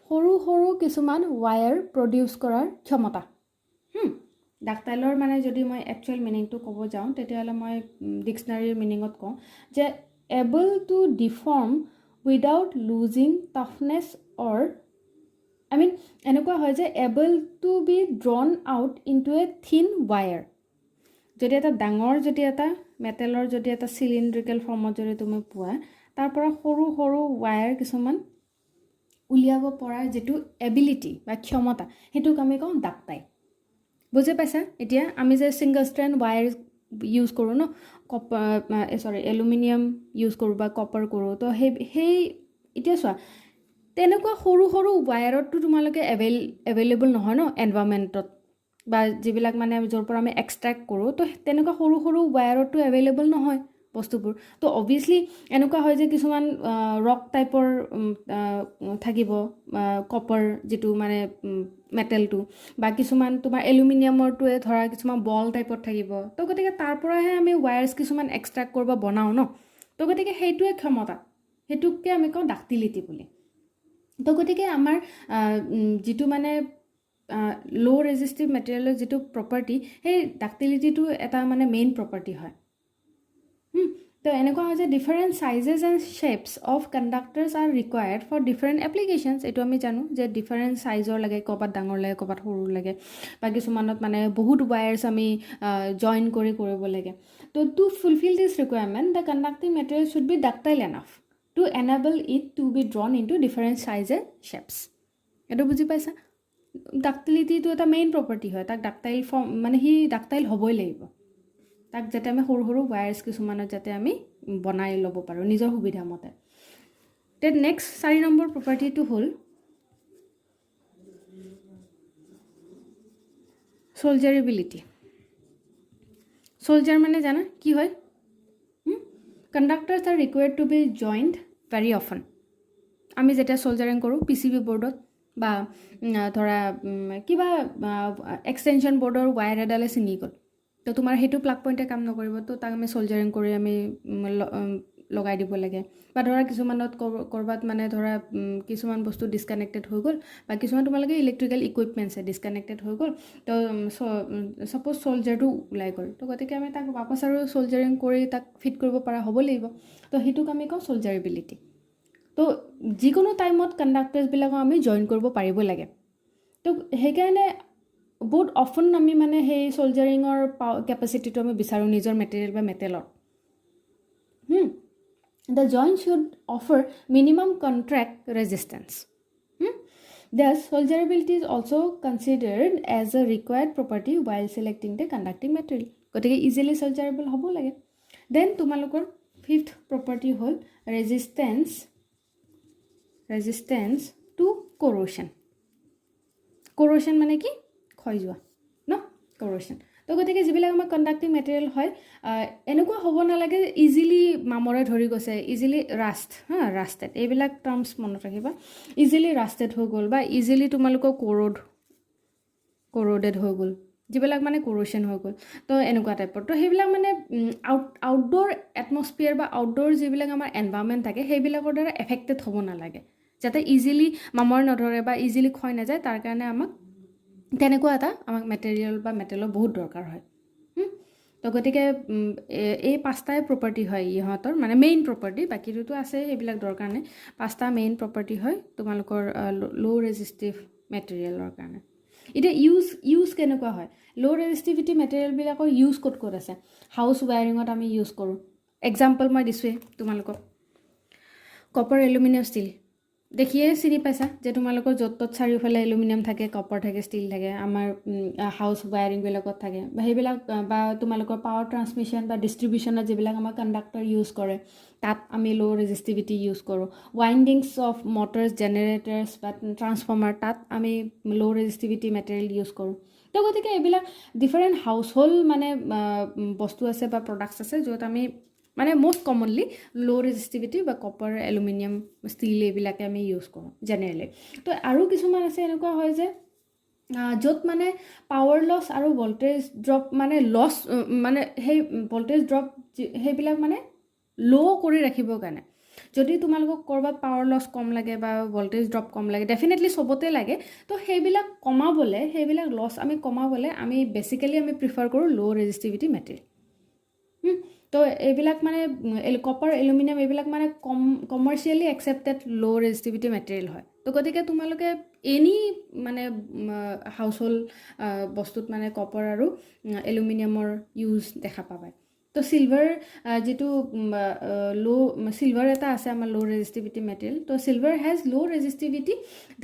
সৰু সৰু কিছুমান ৱায়াৰ প্ৰডিউচ কৰাৰ ক্ষমতা ডাক্টাইলৰ মানে যদি মই একচুৱেল মিনিংটো ক'ব যাওঁ তেতিয়াহ'লে মই ডিক্সনাৰীৰ মিনিঙত কওঁ যে able to deform without losing toughness or I mean, এনেকুৱা হয় যে able to be drawn out into a thin wire. যদি এটা ডাঙৰ যদি এটা মেটেলৰ যদি এটা চিলিণ্ড্ৰিকেল ফৰ্মত যদি তুমি পোৱা তাৰ পৰা সৰু সৰু ৱায়াৰ কিছুমান উলিয়াব পৰা যেটো এবিলিটি বা ক্ষমতা হেতুক আমি কওঁ ডাক্টাইল বুজি পাইছা এতিয়া আমি যে সিঙ্গল স্ট্ৰেণ্ড ৱায়াৰ ইউজ কৰোঁ ন কপাৰ এলুমিনিয়াম ইউজ কৰোঁ বা কপাৰ কৰোঁ তো সেই এতিয়া চোৱা তেনেকুৱা সৰু সৰু ৱায়াৰতটো তোমালোকে এভেইলেবল নহয় ন এনভাইৰনমেণ্টত বা যিবিলাক মানে য'ৰ পৰা আমি এক্সট্ৰেক্ট কৰোঁ তো তেনেকুৱা সৰু সৰু ৱায়াৰতটো এভেইলেবল নহয় বস্তুবোৰ তো অবভিয়াছলি এনেকুৱা হয় যে কিছুমান ৰক টাইপৰ থাকিব কপাৰ যিটো মানে মেটেলটো বা কিছুমান তোমাৰ এলুমিনিয়ামৰটোৱে ধৰা কিছুমান বল টাইপত থাকিব তো গতিকে তাৰ পৰাহে আমি ৱায়াৰ্ছ কিছুমান এক্সট্ৰেক্ট কৰিব বনাওঁ ন তো গতিকে সেইটোৱে ক্ষমতা সেইটোকে আমি কওঁ ডাক্টিলিটি বুলি তো গতিকে আমাৰ যিটো মানে ল' ৰেজিষ্টিভ মেটেৰিয়েলৰ যিটো প্ৰপাৰ্টি সেই ডাক্টিলিটিটো এটা মানে মেইন প্ৰপাৰ্টি হয় তো এনেকুৱা হয় যে different sizes and shapes of conductors are required for different applications এইটো আমি জানো যে ডিফাৰেণ্ট চাইজৰ লাগে ক'ৰবাত ডাঙৰ লাগে ক'ৰবাত সৰু লাগে বা কিছুমানত মানে বহুত ৱায়াৰ্ছ আমি জইন কৰিব লাগে তো two fulfil this requirement the conducting material should be ডাক্টাইল enough to enable it to be drawn into different size and shapes. এটো বুজি পাইছা ডাক্টিলিটি তো এটা মেইন প্ৰপাৰ্টি হয় তাক ডাক্টাইল ফৰ্ম মানে হি ডাক্টাইল হ'বই লাগিব তাক যাতে আমি সৰু সৰু ৱায়াৰ্ছ কিছুমানত যাতে আমি বনাই ল'ব পাৰোঁ নিজৰ সুবিধা মতে তে নেক্সট 4 নম্বৰ প্ৰপাৰ্টিটো হ'ল সোলজাৰেবিলিটি সোলজাৰ মানে জানা কি হয় Conductors are required to be joined very often. আমি যেতিয়া সোলজাৰিং কৰোঁ পিচিবি বৰ্ডত বা ধৰা কিবা এক্সটেনশ্যন বৰ্ডৰ ৱায়াৰ এডালে ছিঙি গ'ল তো তোমাৰ সেইটো প্লাগ পইণ্টে কাম নকৰিব তো তাক আমি সোলজাৰিং কৰি আমি লগাই দিব লাগে বা ধৰা কিছুমানত ক'ৰবাত মানে ধৰা কিছুমান বস্তু ডিছকানেক্টেড হৈ গ'ল বা কিছুমান তোমালোকে ইলেক্ট্ৰিকেল ইকুইপমেণ্টছে ডিছকানেক্টেড হৈ গ'ল তো ছাপ'জ সোলজাৰটো ওলাই গ'ল তো গতিকে আমি তাক বাপচ আৰু সোলজাৰিং কৰি তাক ফিট কৰিব পৰা হ'ব লাগিব তো সেইটোক আমি কওঁ সোলজাৰেবিলিটি তো যিকোনো টাইমত কণ্ডাক্টাৰ্ছবিলাকক আমি জইন কৰিব পাৰিব লাগে তো সেইকাৰণে বহুত অফন আমি মানে সেই সোলজাৰিঙৰ কেপাচিটিটো আমি বিচাৰোঁ নিজৰ মেটেৰিয়েল বা মেটেলত The joint should offer minimum contract resistance. Thus, solderability is also considered as a required property while selecting the conducting material. গতিকে easily solderable হ'ব লাগে then তোমালোকৰ 5th property হ'ল resistance to corrosion. corrosion মানে কি ক্ষয় যোৱা ন corrosion তো গতিকে যিবিলাক আমাৰ কণ্ডাক্টিং মেটেৰিয়েল হয় এনেকুৱা হ'ব নালাগে ইজিলি মামৰে ধৰি গৈছে ইজিলি ৰাষ্টেড এইবিলাক টাৰ্মছ মনত ৰাখিবা ইজিলি ৰাষ্টেড হৈ গ'ল বা ইজিলি তোমালোকৰ কৰ'ডেড হৈ গ'ল যিবিলাক মানে কৰ'শ্যন হৈ গ'ল তো এনেকুৱা টাইপৰ তো সেইবিলাক মানে আউটডোৰ এটমস্ফিয়াৰ বা আউটডোৰ যিবিলাক আমাৰ এনভাইৰনমেণ্ট থাকে সেইবিলাকৰ দ্বাৰা এফেক্টেড হ'ব নালাগে যাতে ইজিলি মামৰ নধৰে বা ইজিলি ক্ষয় নাযায় তাৰ কাৰণে আমাক তেনেকুৱা এটা আমাক মেটেৰিয়েল বা মেটেলৰ বহুত দৰকাৰ হয় তো গতিকে এই 5টাই প্ৰপাৰ্টি হয় ইহঁতৰ মানে মেইন প্ৰপাৰ্টি বাকীটোতো আছে সেইবিলাক দৰকাৰ নাই 5টা মেইন প্ৰপাৰ্টি হয় তোমালোকৰ ল' ৰেজিষ্টিভ মেটেৰিয়েলৰ কাৰণে এতিয়া ইউজ কেনেকুৱা হয় ল' ৰেজিষ্টিভিটি মেটেৰিয়েলবিলাকৰ ইউজ ক'ত আছে হাউচ ৱায়াৰিঙত আমি ইউজ কৰোঁ এক্সাম্পল মই দিছোঁৱে তোমালোকক কপাৰ এলুমিনিয়াম ষ্টিল দেখিয়ে চিনি পাইছা যে তোমালোকৰ য'ত ত'ত চাৰিওফালে এলুমিনিয়াম থাকে কপাৰ থাকে ষ্টিল থাকে আমাৰ হাউচ ৱায়াৰিংবিলাকত থাকে বা সেইবিলাক বা তোমালোকৰ পাৱাৰ ট্ৰান্সমিশ্যন বা ডিষ্ট্ৰিবিউশ্যনত যিবিলাক আমাৰ কণ্ডাক্টৰ ইউজ কৰে তাত আমি ল' ৰেজিষ্টিভিটি ইউজ কৰোঁ ৱাইণ্ডিংছ অফ মটৰ্ছ জেনেৰেটাৰ্ছ বা ট্ৰান্সফৰ্মাৰ তাত আমি ল' ৰেজিষ্টিভিটি মেটেৰিয়েল ইউজ কৰোঁ তো গতিকে এইবিলাক ডিফাৰেণ্ট হাউচ হোল্ড মানে বস্তু আছে বা প্ৰডাক্টছ আছে য'ত আমি মানে most commonly low resistivity বা কপাৰ এলুমিনিয়াম ষ্টিল এইবিলাকে আমি ইউজ কৰোঁ জেনেৰেলি তো আৰু কিছুমান আছে এনেকুৱা হয় যে য'ত মানে পাৱাৰ লছ আৰু ভল্টেজ ড্ৰপ মানে লছ মানে সেই ভল্টেজ ড্ৰপ সেইবিলাক মানে ল' কৰি ৰাখিবৰ কাৰণে যদি তোমালোকক ক'ৰবাত পাৱাৰ লছ কম লাগে বা ভল্টেজ ড্ৰপ কম লাগে ডেফিনেটলি চবতে লাগে তো সেইবিলাক কমাবলৈ সেইবিলাক লছ আমি কমাবলৈ আমি বেচিকেলি আমি প্ৰিফাৰ কৰোঁ ল' ৰেজিষ্টিভিটি মেটেৰিয়েল তো এইবিলাক মানে কপাৰ এলুমিনিয়াম এইবিলাক মানে কমাৰ্চিয়েলি একচেপ্টেড ল' ৰেজিষ্টিভিটি মেটেৰিয়েল হয় তো গতিকে তোমালোকে এনি মানে হাউচ হোল্ড বস্তুত মানে কপাৰ আৰু এলুমিনিয়ামৰ ইউজ দেখা পাবা তো চিলভাৰ যিটো চিলভাৰ এটা আছে আমাৰ low' resistivity material so silver has low' resistivity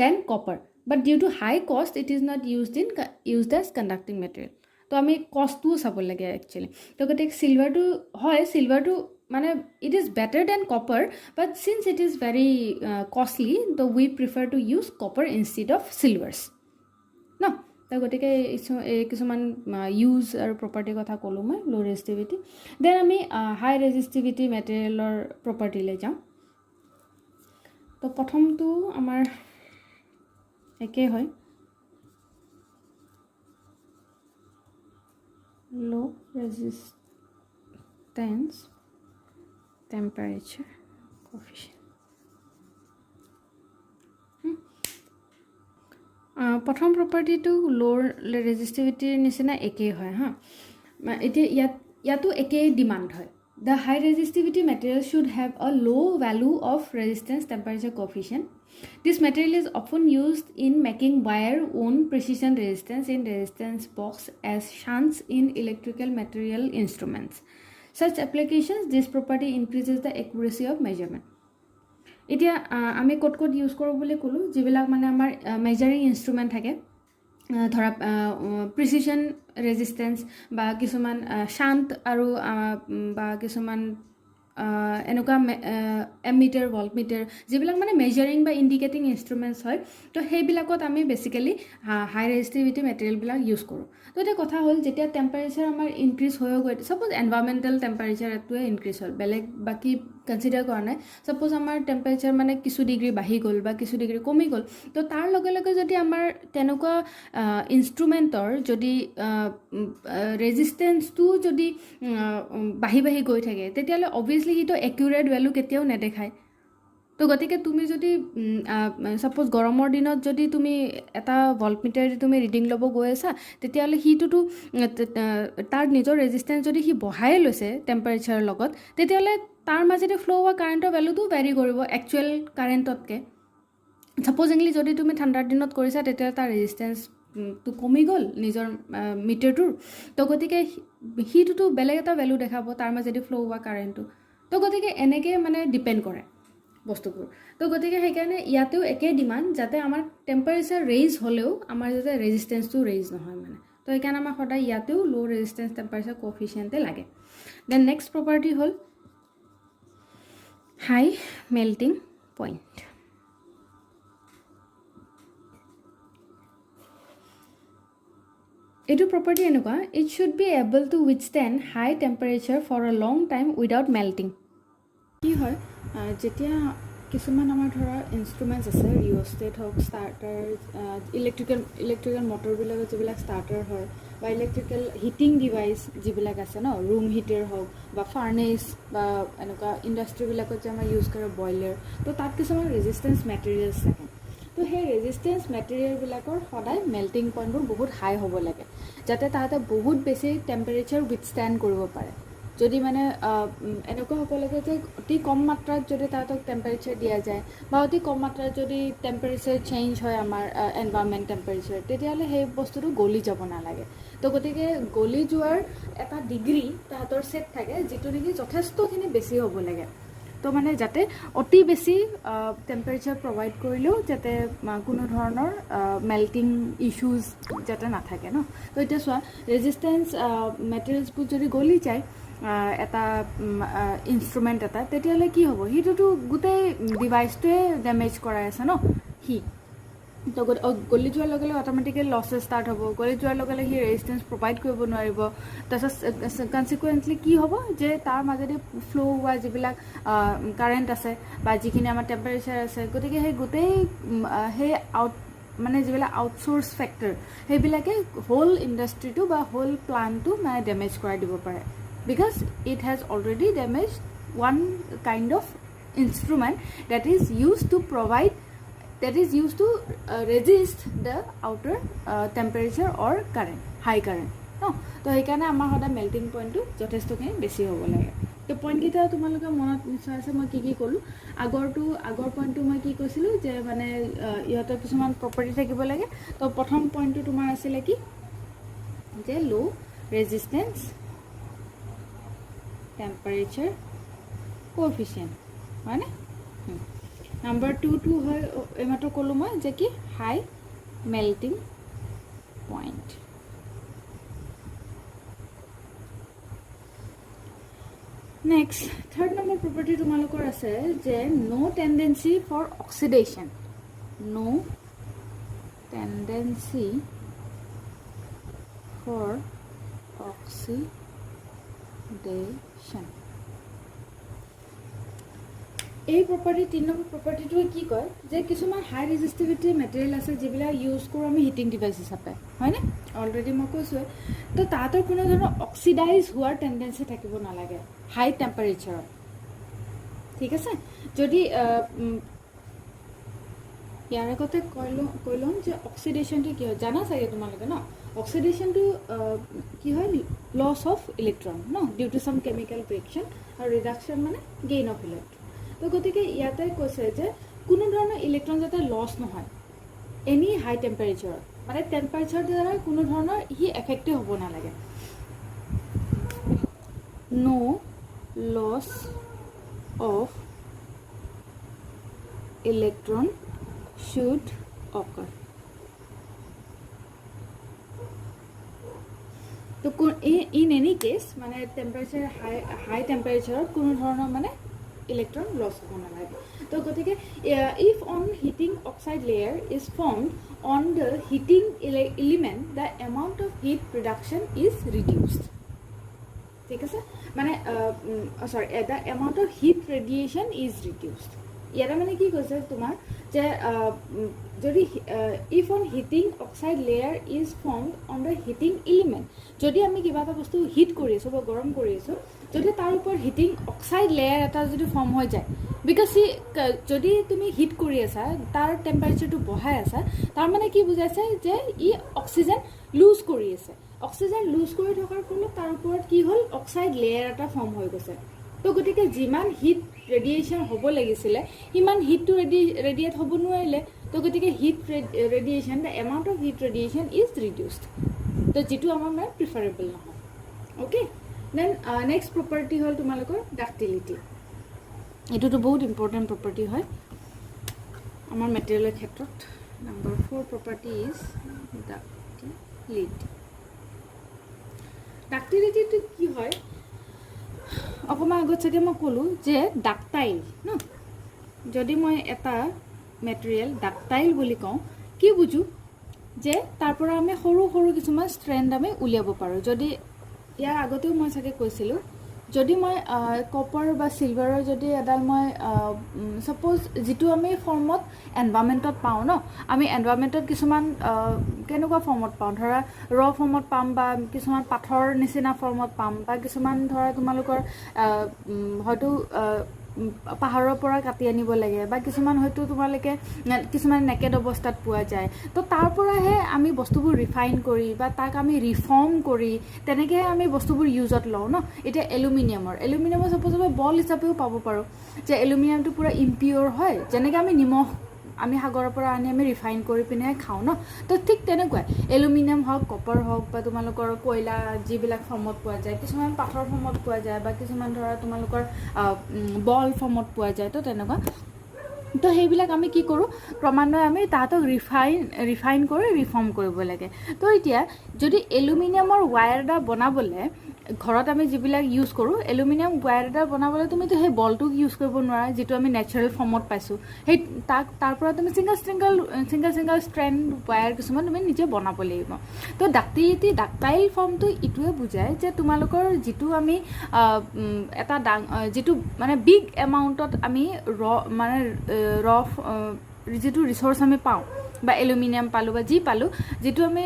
than copper but due to high cost it is not used as conducting material so আমি কষ্টটোও চাব লাগে একচুৱেলি তো গতিকে চিলভাৰটো মানে it is better than copper but since it is very costly so' we prefer to use copper instead of silvers ন so গতিকে কিছুমান ইউজ আৰু প্ৰপাৰ্টিৰ কথা ক'লোঁ মই ল' ৰেজিষ্টিভিটি দেন আমি হাই ৰেজিষ্টিভিটি মেটেৰিয়েলৰ প্ৰপাৰ্টিলৈ যাওঁ তো প্ৰথমটো আমাৰ একেই হয় low resistance temperature coefficient প্ৰথম প্ৰপাৰ্টিটো ল' ৰেজিষ্টিভিটিৰ নিচিনা একেই হয় হা এতিয়া ইয়াতো একেই ডিমাণ্ড হয় the high resistivity material should have a low' value of resistance temperature coefficient This material is often used in making wire-wound precision resistance in resistance box as shunts in electrical material instruments. Such applications, this property increases the accuracy of measurement. এতিয়া আমি ক'ত use কৰোঁ বুলি ক'লোঁ যিবিলাক মানে আমাৰ measuring instrument থাকে ধৰা প্ৰিচিজন ৰেজিষ্টেঞ্চ বা কিছুমান শান্ত আৰু বা কিছুমান এনেকুৱা এমিটাৰ ভল্টমিটাৰ যিবিলাক মানে মেজাৰিং বা ইণ্ডিকেটিং ইনষ্ট্ৰুমেণ্টছ হয় তো সেইবিলাকত আমি বেচিকেলি হাই ৰেজিষ্টিভিটি মেটেৰিয়েলবিলাক ইউজ কৰোঁ তো এতিয়া কথা হ'ল যেতিয়া টেম্পাৰেচাৰ আমাৰ ইনক্ৰিজ হৈ গৈ ছাপ'জ এনভাইৰমেণ্টেল টেম্পাৰেচাৰ এইটোৱে ইনক্ৰিজ হ'ল বেলেগ বাকী কনচিডাৰ কৰা নাই ছাপ'জ আমাৰ টেম্পাৰেচাৰ মানে কিছু ডিগ্ৰী বাঢ়ি গ'ল বা কিছু ডিগ্ৰী কমি গ'ল তো তাৰ লগে লগে যদি আমাৰ তেনেকুৱা ইনষ্ট্ৰুমেণ্টৰ যদি ৰেজিষ্টেঞ্চটো যদি বাঢ়ি গৈ থাকে তেতিয়াহ'লে অবভিয়াছলি সিটো একিউৰেট ভেলু কেতিয়াও নেদেখায় তো গতিকে তুমি যদি ছাপ'জ গৰমৰ দিনত যদি তুমি এটা ভল্টমিটাৰ তুমি ৰিডিং ল'ব গৈ আছা তেতিয়াহ'লে সিটোতো তাৰ নিজৰ ৰেজিষ্টেঞ্চ যদি সি বঢ়াই লৈছে টেম্পাৰেচাৰৰ লগত তেতিয়াহ'লে তাৰ মাজেদি ফ্ল' হোৱা কাৰেণ্টৰ ভেলুটো ভেৰি কৰিব একচুৱেল কাৰেণ্টতকৈ ছাপ'জিংলি যদি তুমি ঠাণ্ডাৰ দিনত কৰিছা তেতিয়াহ'লে তাৰ ৰেজিষ্টেঞ্চটো কমি গ'ল নিজৰ মিটাৰটোৰ তো গতিকে সিটোতো বেলেগ এটা ভেলু দেখাব তাৰ মাজেদি ফ্ল' হোৱা কাৰেণ্টটো তো গতিকে এনেকৈ মানে ডিপেণ্ড কৰে বস্তুবোৰ তো গতিকে সেইকাৰণে ইয়াতেও একেই ডিমাণ্ড যাতে আমাৰ টেম্পাৰেচাৰ ৰেইজ হ'লেও আমাৰ যাতে ৰেজিষ্টেঞ্চটো ৰেইজ নহয় মানে তো সেইকাৰণে আমাৰ সদায় ইয়াতেও ল' ৰেজিষ্টেঞ্চ টেম্পাৰেচাৰ কফিচিয়েণ্টে লাগে দেন নেক্সট প্ৰপাৰ্টি হ'ল হাই মেল্টিং পইণ্ট এইটো প্ৰপাৰ্টি এনেকুৱা it should be able to withstand high temperature for a long time without melting কি হয় যেতিয়া কিছুমান আমাৰ ধৰা ইনষ্ট্ৰুমেণ্টছ আছে ৰিঅ'ষ্টেট হওক ষ্টাৰ্টাৰ ইলেক্ট্ৰিকেল মটৰবিলাকত যিবিলাক ষ্টাৰ্টাৰ হয় বা ইলেক্ট্ৰিকেল হিটিং ডিভাইচ যিবিলাক আছে ন ৰুম হিটাৰ হওক বা ফাৰ্নেছ বা এনেকুৱা ইণ্ডাষ্ট্ৰিবিলাকত যে আমাৰ ইউজ কৰে বইলাৰ তো তাত কিছুমান ৰেজিষ্টেঞ্চ মেটেৰিয়েলছ থাকে তো সেই ৰেজিষ্টেঞ্চ মেটেৰিয়েলবিলাকৰ সদায় মেল্টিং পইণ্টবোৰ বহুত হাই হ'ব লাগে যাতে তাহাঁতে বহুত বেছি টেম্পাৰেচাৰ উইথষ্টেণ্ড কৰিব পাৰে যদি মানে এনেকুৱা হ'ব লাগে যে অতি কম মাত্ৰাত যদি তাহাঁতক টেম্পাৰেচাৰ দিয়া যায় বা অতি কম মাত্ৰাত যদি টেম্পাৰেচাৰ চেঞ্জ হয় আমাৰ এনভাইৰনমেণ্ট টেম্পাৰেচাৰ তেতিয়াহ'লে সেই বস্তুটো গলি যাব নালাগে তো গতিকে গলি যোৱাৰ এটা ডিগ্ৰী তাহাঁতৰ ছেট থাকে যিটো নেকি যথেষ্টখিনি বেছি হ'ব লাগে তো মানে যাতে অতি বেছি টেম্পাৰেচাৰ প্ৰভাইড কৰিলেও যাতে কোনো ধৰণৰ মেল্টিং ইছ্যুজ যাতে নাথাকে ন তো এতিয়া চোৱা ৰেজিষ্টেঞ্চ মেটেৰিয়েলছবোৰ যদি গলি যায় এটা ইনষ্ট্ৰুমেণ্ট এটা তেতিয়াহ'লে কি হ'ব সিটোতো গোটেই ডিভাইচটোৱে ডেমেজ কৰাই আছে ন তো গলি যোৱাৰ লগে লগে অট'মেটিকেলি লছেছ ষ্টাৰ্ট হ'ব গলি যোৱাৰ লগে লগে সি ৰেজিষ্টেঞ্চ প্ৰভাইড কৰিব নোৱাৰিব তাৰপিছত কনচিকুৱেণ্টলি কি হ'ব যে তাৰ মাজেদি ফ্ল' হোৱা যিবিলাক কাৰেণ্ট আছে বা যিখিনি আমাৰ টেম্পাৰেচাৰ আছে গতিকে সেই গোটেই সেই মানে যিবিলাক আউটচোৰ্চ ফেক্টৰ সেইবিলাকে হোল ইণ্ডাষ্ট্ৰিটো বা হোল প্লাণ্টটো মানে ডেমেজ কৰাই দিব পাৰে because it has already damage one kind of instrument that is used to resist the outer temperature or current, high current. No, তো সেইকাৰণে আমাৰ সদায় মেল্টিং পইণ্টটো যথেষ্টখিনি বেছি হ'ব লাগে তো পইণ্টকেইটা তোমালোকে মনত নিশ্চয় আছে মই কি ক'লোঁ আগৰ পইণ্টটো মই কি কৈছিলোঁ যে মানে ইহঁতৰ কিছুমান প্ৰপাৰ্টি থাকিব লাগে তো প্ৰথম পইণ্টটো তোমাৰ আছিলে কি যে ল' ৰেজিষ্টেঞ্চ টেম্পাৰেচাৰ কোএফিচিয়েণ্ট হয়নে নাম্বাৰ 2 হয় এইমাত্ৰ ক'লোঁ মই যে কি high melting point next third number property তোমালোকৰ আছে যে no' tendency for oxidation no' tendency for oxidation এই প্ৰপাৰ্টি 3 নম্বৰ প্ৰপাৰ্টিটোৱে কি কয় যে কিছুমান হাই ৰেজিষ্টিভিটি মেটেৰিয়েল আছে যিবিলাক ইউজ কৰোঁ আমি হিটিং ডিভাইচ হিচাপে হয়নে অলৰেডি মই কৈছোঁৱে তো তাহাঁতৰ কোনো ধৰণৰ অক্সিডাইজ হোৱাৰ টেণ্ডেঞ্চি থাকিব নালাগে হাই টেম্পাৰেচাৰত ঠিক আছে যদি ইয়াৰ আগতে কৈ ল'ম যে অক্সিডেশ্যনটো কি হয় জানা চাগে তোমালোকে ন অক্সিডেশ্যনটো কি হয় লছ অফ ইলেক্ট্ৰন ন due to some chemical reaction আৰু ৰিডাকশ্যন মানে গেইন অফ ইলেক্ট্ৰন তো গতিকে ইয়াতে কৈছে যে কোনো ধৰণৰ ইলেক্ট্ৰন যাতে লছ নহয় এনি হাই টেম্পাৰেচাৰত মানে টেম্পাৰেচাৰ দ্বাৰা কোনো ধৰণৰ সি এফেক্টিভ হ'ব নালাগে no' loss of electron should occur তো in any case মানে টেম্পাৰেচাৰ হাই টেম্পাৰেচাৰত কোনো ধৰণৰ মানে ইলেক্ট্ৰন লছ হ'ব নালাগে তো গতিকে if on heating oxide layer is formed on the heating element the amount of heat production is reduced ঠিক আছে মানে sorry the amount of heat radiation is reduced ইয়াতে মানে কি কৈছে তোমাৰ যে যদি if on heating oxide layer is formed on the heating element যদি আমি কিবা এটা বস্তু হিট কৰি আছোঁ বা গৰম কৰি আছোঁ যদি তাৰ ওপৰত হিটিং অক্সাইড লেয়াৰ এটা যদি ফৰ্ম হৈ যায় বিকজ যদি তুমি হিট কৰি আছা তাৰ টেম্পাৰেচাৰটো বঢ়াই আছা তাৰ মানে কি বুজাইছে যে ই অক্সিজেন লুজ কৰি আছে অক্সিজেন লুজ কৰি থকাৰ ফলত তাৰ ওপৰত কি হ'ল অক্সাইড লেয়াৰ এটা ফৰ্ম হৈ গৈছে তো গতিকে যিমান হিট ৰেডিয়েশ্যন হ'ব লাগিছিলে সিমান হিটটো ৰেডিয়েট হ'ব নোৱাৰিলে তো গতিকে heat radiation the amount of heat radiation is reduced তো যিটো আমাৰ মানে প্ৰিফাৰেবল নহয় অ'কে দেন নেক্সট প্ৰপাৰ্টি হ'ল তোমালোকৰ ডাক্টিলিটি এইটোতো বহুত ইম্পৰ্টেণ্ট প্ৰপাৰ্টি হয় আমাৰ মেটেৰিয়েলৰ ক্ষেত্ৰত নাম্বাৰ 4 প্ৰপাৰ্টি ইজ ডাক্টিলিটি ডাক্টিলিটিটো কি হয় অকণমান আগত চাগে মই ক'লোঁ যে ডাক্টাইল ন যদি মই এটা মেটেৰিয়েল ডাক্টাইল বুলি কওঁ কি বুজোঁ যে তাৰ পৰা আমি সৰু সৰু কিছুমান ষ্ট্ৰেণ্ড আমি উলিয়াব পাৰোঁ যদি ইয়াৰ আগতেও মই চাগে কৈছিলোঁ যদি মই কপাৰ বা চিলভাৰৰ যদি এডাল মই ছাপ'জ যিটো আমি ফৰ্মত এনভাইৰমেণ্টত পাওঁ ন আমি এনভাইৰমেণ্টত কিছুমান কেনেকুৱা ফৰ্মত পাওঁ ধৰা ৰ ফৰ্মত পাম বা কিছুমান পাথৰ নিচিনা ফৰ্মত পাম বা কিছুমান ধৰা তোমালোকৰ হয়তো পাহাৰৰ পৰা কাটি আনিব লাগে বা কিছুমান হয়তো তোমালোকে কিছুমান নেকেড অৱস্থাত পোৱা যায় তো তাৰ পৰাহে আমি বস্তুবোৰ ৰিফাইন কৰি বা তাক আমি ৰিফৰ্ম কৰি তেনেকৈ আমি বস্তুবোৰ ইউজত লওঁ ন এতিয়া এলুমিনিয়ামৰ ছাপ'জ আমি বল হিচাপেও পাব পাৰোঁ যে এলুমিনিয়ামটো পূৰা ইম্পিয়'ৰ হয় যেনেকৈ আমি নিমখ আমি সাগৰৰ পৰা আনি আমি ৰিফাইন কৰি পিনে খাওঁ ন তো ঠিক তেনেকুৱাই এলুমিনিয়াম হওক কপাৰ হওক বা তোমালোকৰ কয়লা যিবিলাক ফৰ্মত পোৱা যায় কিছুমান পাথৰ ফৰ্মত পোৱা যায় বা কিছুমান ধৰা তোমালোকৰ বল ফৰ্মত পোৱা যায় তো তেনেকুৱা তো সেইবিলাক আমি কি কৰোঁ ক্ৰমান্বয়ে আমি তাহাঁতক ৰিফাইন কৰি ৰিফৰ্ম কৰিব লাগে তো এতিয়া যদি এলুমিনিয়ামৰ ৱায়াৰ এটা বনাবলৈ ঘৰত আমি যিবিলাক ইউজ কৰোঁ এলুমিনিয়াম ৱায়াৰ এটা বনাবলৈ তুমিতো সেই বলটোক ইউজ কৰিব নোৱাৰা যিটো আমি নেচাৰেল ফৰ্মত পাইছোঁ সেই তাৰ পৰা তুমি ছিংগল ষ্ট্ৰেণ্ড ৱায়াৰ কিছুমান তুমি নিজে বনাব লাগিব তো ডাক্টাইল ফৰ্মটো ইটোৱে বুজায় যে তোমালোকৰ যিটো আমি এটা যিটো মানে বিগ এমাউণ্টত আমি যিটো ৰিচৰ্চ আমি পাওঁ বা এলুমিনিয়াম পালোঁ বা যি পালোঁ যিটো আমি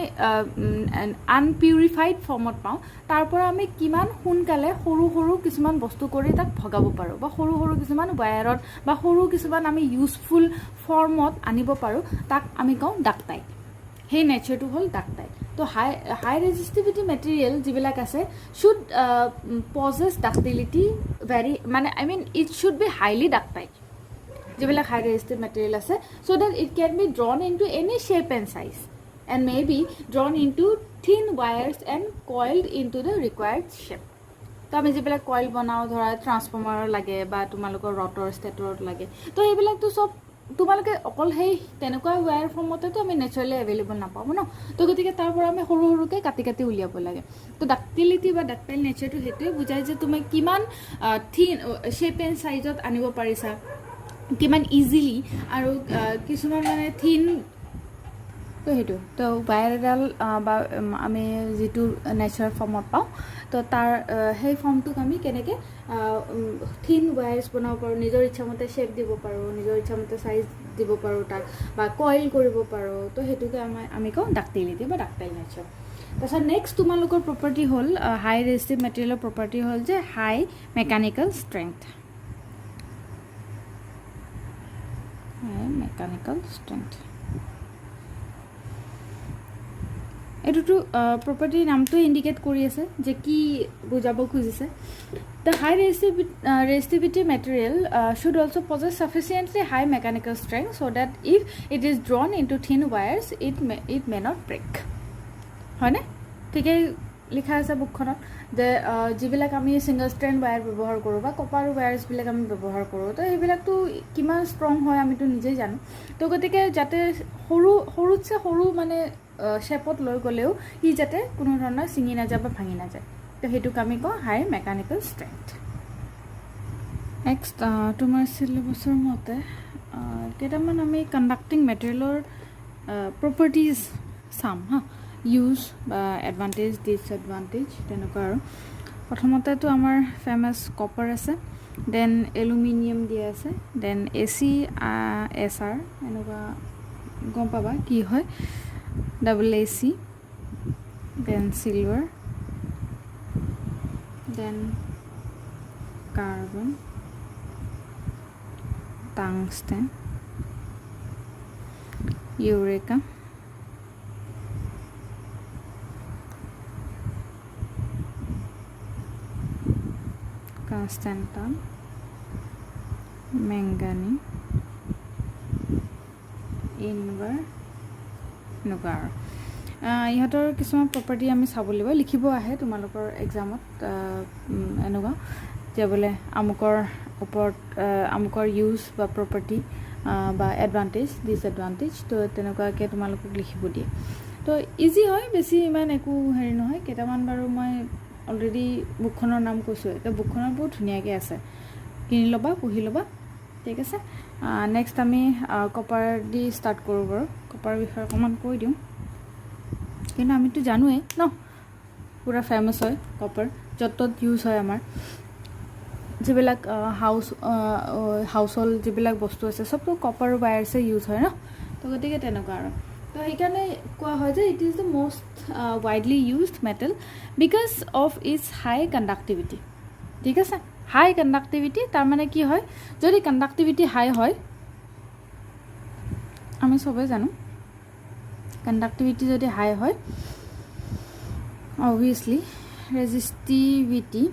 আনপিউৰিফাইড ফৰ্মত পাওঁ তাৰ পৰা আমি কিমান সোনকালে সৰু কিছুমান বস্তু কৰি তাক ভগাব পাৰোঁ বা সৰু কিছুমান ৱায়াৰত বা সৰু কিছুমান আমি ইউজফুল ফৰ্মত আনিব পাৰোঁ তাক আমি কওঁ ডাক্টাইল সেই নেচাৰটো হ'ল ডাক্টাইল তো হাই ৰেজিষ্টিভিটি মেটেৰিয়েল যিবিলাক আছে শুড পজেছ ডাক্টিলিটি মানে it should be highly ductile যিবিলাক হাই ৰেজিষ্টিভ মেটেৰিয়েল আছে so' that it can be drawn into any shape and size and may be drawn into thin wires and coiled into the required shape তো আমি যিবিলাক কইল বনাওঁ ধৰা ট্ৰান্সফৰ্মাৰৰ লাগে বা তোমালোকৰ ৰটৰ ষ্টেটৰত লাগে তো সেইবিলাকতো চব তোমালোকে অকল সেই তেনেকুৱা ৱায়াৰ ফৰ্মতেতো আমি নেচাৰেলি এভেইলেবল নাপাওঁ ন তো গতিকে তাৰ পৰা আমি সৰুকৈ কাটি উলিয়াব লাগে তো ডাক্টিলিটি বা ডাক্টাইল নেচাৰটো সেইটোৱে বুজায় যে তুমি কিমান থিন শ্বেপ এণ্ড চাইজত আনিব পাৰিছা কিমান ইজিলি আৰু কিছুমান মানে থিন তো সেইটো তো ৱায়াৰ এডাল বা আমি যিটো নেচাৰ ফৰ্মত পাওঁ তো তাৰ সেই ফৰ্মটোক আমি কেনেকৈ থিন ৱায়াৰ্ছ বনাব পাৰোঁ নিজৰ ইচ্ছামতে শ্বেপ দিব পাৰোঁ নিজৰ ইচ্ছামতে চাইজ দিব পাৰোঁ তাক বা কইল কৰিব পাৰোঁ তো সেইটোকে আমি কওঁ ডাক্টিলিটি বা ডাক্টাইল নেচাৰ তাৰপিছত নেক্সট তোমালোকৰ প্ৰপাৰ্টি হ'ল হাই ৰেজিষ্টিভ মেটেৰিয়েলৰ প্ৰপাৰ্টি হ'ল যে হাই মেকানিকেল ষ্ট্ৰেংথ এইটোতো প্ৰপাৰ্টিৰ নামটো ইণ্ডিকেট কৰি আছে যে কি বুজাব খুজিছে the high resistivity material should also' possess sufficiently high mechanical strength so' that if it is drawn into thin wires it may not break হয়নে ঠিকেই লিখা আছে বুকখনত যে যিবিলাক আমি ছিংগল ষ্ট্ৰেণ্ড ৱায়াৰ ব্যৱহাৰ কৰোঁ বা কপাৰ ৱায়াৰ্ছবিলাক আমি ব্যৱহাৰ কৰোঁ তো সেইবিলাকতো কিমান ষ্ট্ৰং হয় আমিতো নিজেই জানো তো গতিকে যাতে সৰুতছে সৰু মানে শ্বেপত লৈ গ'লেও ই যাতে কোনো ধৰণৰ ছিঙি নাযায় বা ভাঙি নাযায় তো সেইটোক আমি কওঁ হাই মেকানিকেল ষ্ট্ৰেংথ নেক্সট তোমাৰ চিলেবাছৰ মতে কেইটামান আমি কণ্ডাক্টিং মেটেৰিয়েলৰ প্ৰপাৰ্টিজ চাম হা ইউজ বা এডভান্টেজ ডিছএডভান্টেজ তেনেকুৱা আৰু প্ৰথমতেতো আমাৰ ফেমাছ কপাৰ আছে দেন এলুমিনিয়াম দিয়া আছে দেন ACR এনেকুৱা গম পাবা কি হয় AC then silver then carbon tungsten eureka constantan manganin invar এনেকুৱা আৰু ইহঁতৰ কিছুমান প্ৰপাৰ্টি আমি চাব লাগিব লিখিব আহে তোমালোকৰ এক্সামত এনেকুৱা যে বোলে আমুকৰ ওপৰত আমুকৰ ইউজ বা প্ৰপাৰ্টি বা এডভান্টেজ ডিছএডভান্টেজ তো তেনেকুৱাকৈ তোমালোকক লিখিব দিয়ে তো ইজি হয় বেছি ইমান একো হেৰি নহয় কেইটামান বাৰু মই অলৰেডি বুকখনৰ নাম কৈছোঁৱে তো বুকখনত বহুত ধুনীয়াকৈ আছে কিনি ল'বা পঢ়ি ল'বা ঠিক আছে নেক্সট আমি কপাৰ দি ষ্টাৰ্ট কৰোঁ বাৰু কপাৰ বিষয়ে অকণমান কৈ দিওঁ কিন্তু আমিতো জানোৱেই ন পুৰা ফেমাছ হয় কপাৰ য'ত ত'ত ইউজ হয় আমাৰ যিবিলাক হাউচহোল্ড যিবিলাক বস্তু আছে চবটো কপাৰ ৱায়াৰ্ছে ইউজ হয় ন তো গতিকে তেনেকুৱা আৰু তো সেইকাৰণে কোৱা হয় যে it is the most widely used metal because of its high conductivity ঠিক আছে হাই কণ্ডাক্টিভিটি তাৰমানে কি হয় যদি কণ্ডাক্টিভিটি হাই হয় আমি চবেই জানো কণ্ডাক্টিভিটি যদি হাই হয় অবভিয়াছলি ৰেজিষ্টিভিটি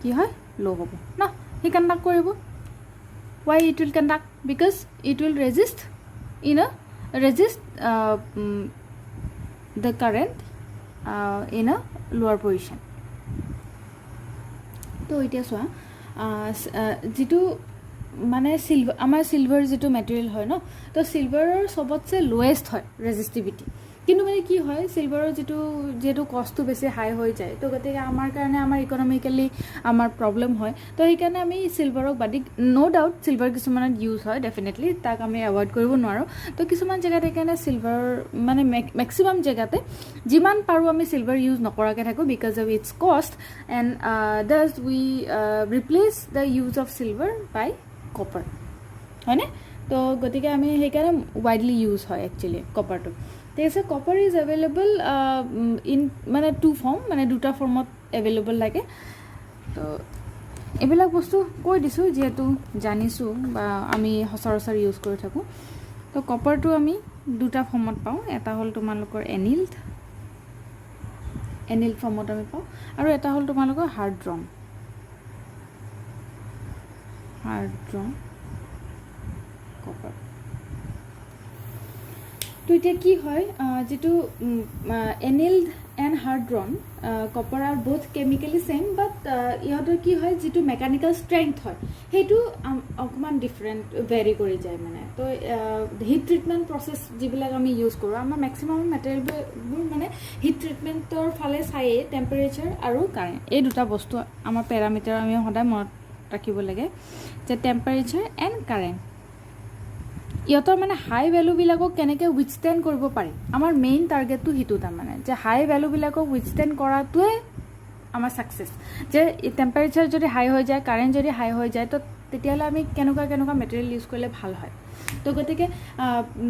কি হয় ল' হ'ব ন সি কণ্ডাক্ট কৰিব Y it will conduct because it will ৰেজিষ্ট the current in a lower position তো এতিয়া চোৱা যিটো মানে আমাৰ চিলভাৰ যিটো মেটেৰিয়েল হয় ন তো চিলভাৰৰ চবতছে লোৱেষ্ট হয় ৰেজিষ্টিভিটি কিন্তু মানে কি হয় চিলভাৰৰ যিহেতু কষ্টটো বেছি হাই হৈ যায় তো গতিকে আমাৰ কাৰণে আমাৰ ইকনমিকেলি আমাৰ প্ৰব্লেম হয় তো সেইকাৰণে আমি চিলভাৰক বাদ দি ন' ডাউট চিলভাৰ কিছুমানত ইউজ হয় ডেফিনেটলি তাক আমি এভইড কৰিব নোৱাৰোঁ তো কিছুমান জেগাত সেইকাৰণে চিলভাৰ মানে মেক্সিমাম জেগাতে যিমান পাৰোঁ আমি চিলভাৰ ইউজ নকৰাকৈ থাকোঁ because of its cost and thus we replace the use of silver by copper হয়নে তো গতিকে আমি সেইকাৰণে ৱাইডলি ইউজ হয় একচুৱেলি কপাৰটো ঠিক আছে কপাৰ ইজ এভেইলেবল ইন মানে 2 ফৰ্ম মানে 2টা ফৰ্মত এভেইলেবল লাগে তো এইবিলাক বস্তু কৈ দিছোঁ যিহেতু জানিছোঁ বা আমি সচৰাচৰ ইউজ কৰি থাকোঁ তো কপাৰটো আমি 2টা ফৰ্মত পাওঁ এটা হ'ল তোমালোকৰ এনিল্ড ফৰ্মত আমি পাওঁ আৰু এটা হ'ল তোমালোকৰ হাৰ্ড ড্ৰন কপাৰ তো এতিয়া কি হয় যেটো annealed and hard drawn copper are both chemically same but ইহঁতৰ কি হয় যেটো মেকানিক্যাল ষ্ট্ৰেংথ হয় সেইটো অকমান ডিফাৰেণ্ট ভেৰি কৰি যায় মানে তো হিট ট্ৰিটমেণ্ট প্ৰচেছ যিবিলাক আমি ইউজ কৰোঁ আমাৰ মেক্সিমাম মেটেৰিয়েলবোৰ মানে হিট ট্ৰিটমেণ্টৰ ফালে চায়ে টেম্পাৰেচাৰ আৰু কাৰেণ্ট এই 2টা বস্তু আমাৰ পেৰামিটাৰ আমি সদায় মনত ৰাখিব লাগে যে টেম্পাৰেচাৰ এণ্ড কাৰেণ্ট ইহঁতৰ মানে হাই ভেলুবিলাকক কেনেকৈ উইথষ্টেণ্ড কৰিব পাৰি আমাৰ মেইন টাৰ্গেটটো সেইটো তাৰমানে যে হাই ভেলুবিলাকক উইথষ্টেণ্ড কৰাটোৱে আমাৰ ছাকচেছ যে টেম্পাৰেচাৰ যদি হাই হৈ যায় কাৰেণ্ট যদি হাই হৈ যায় তো তেতিয়াহ'লে আমি কেনেকুৱা মেটেৰিয়েল ইউজ কৰিলে ভাল হয় তো গতিকে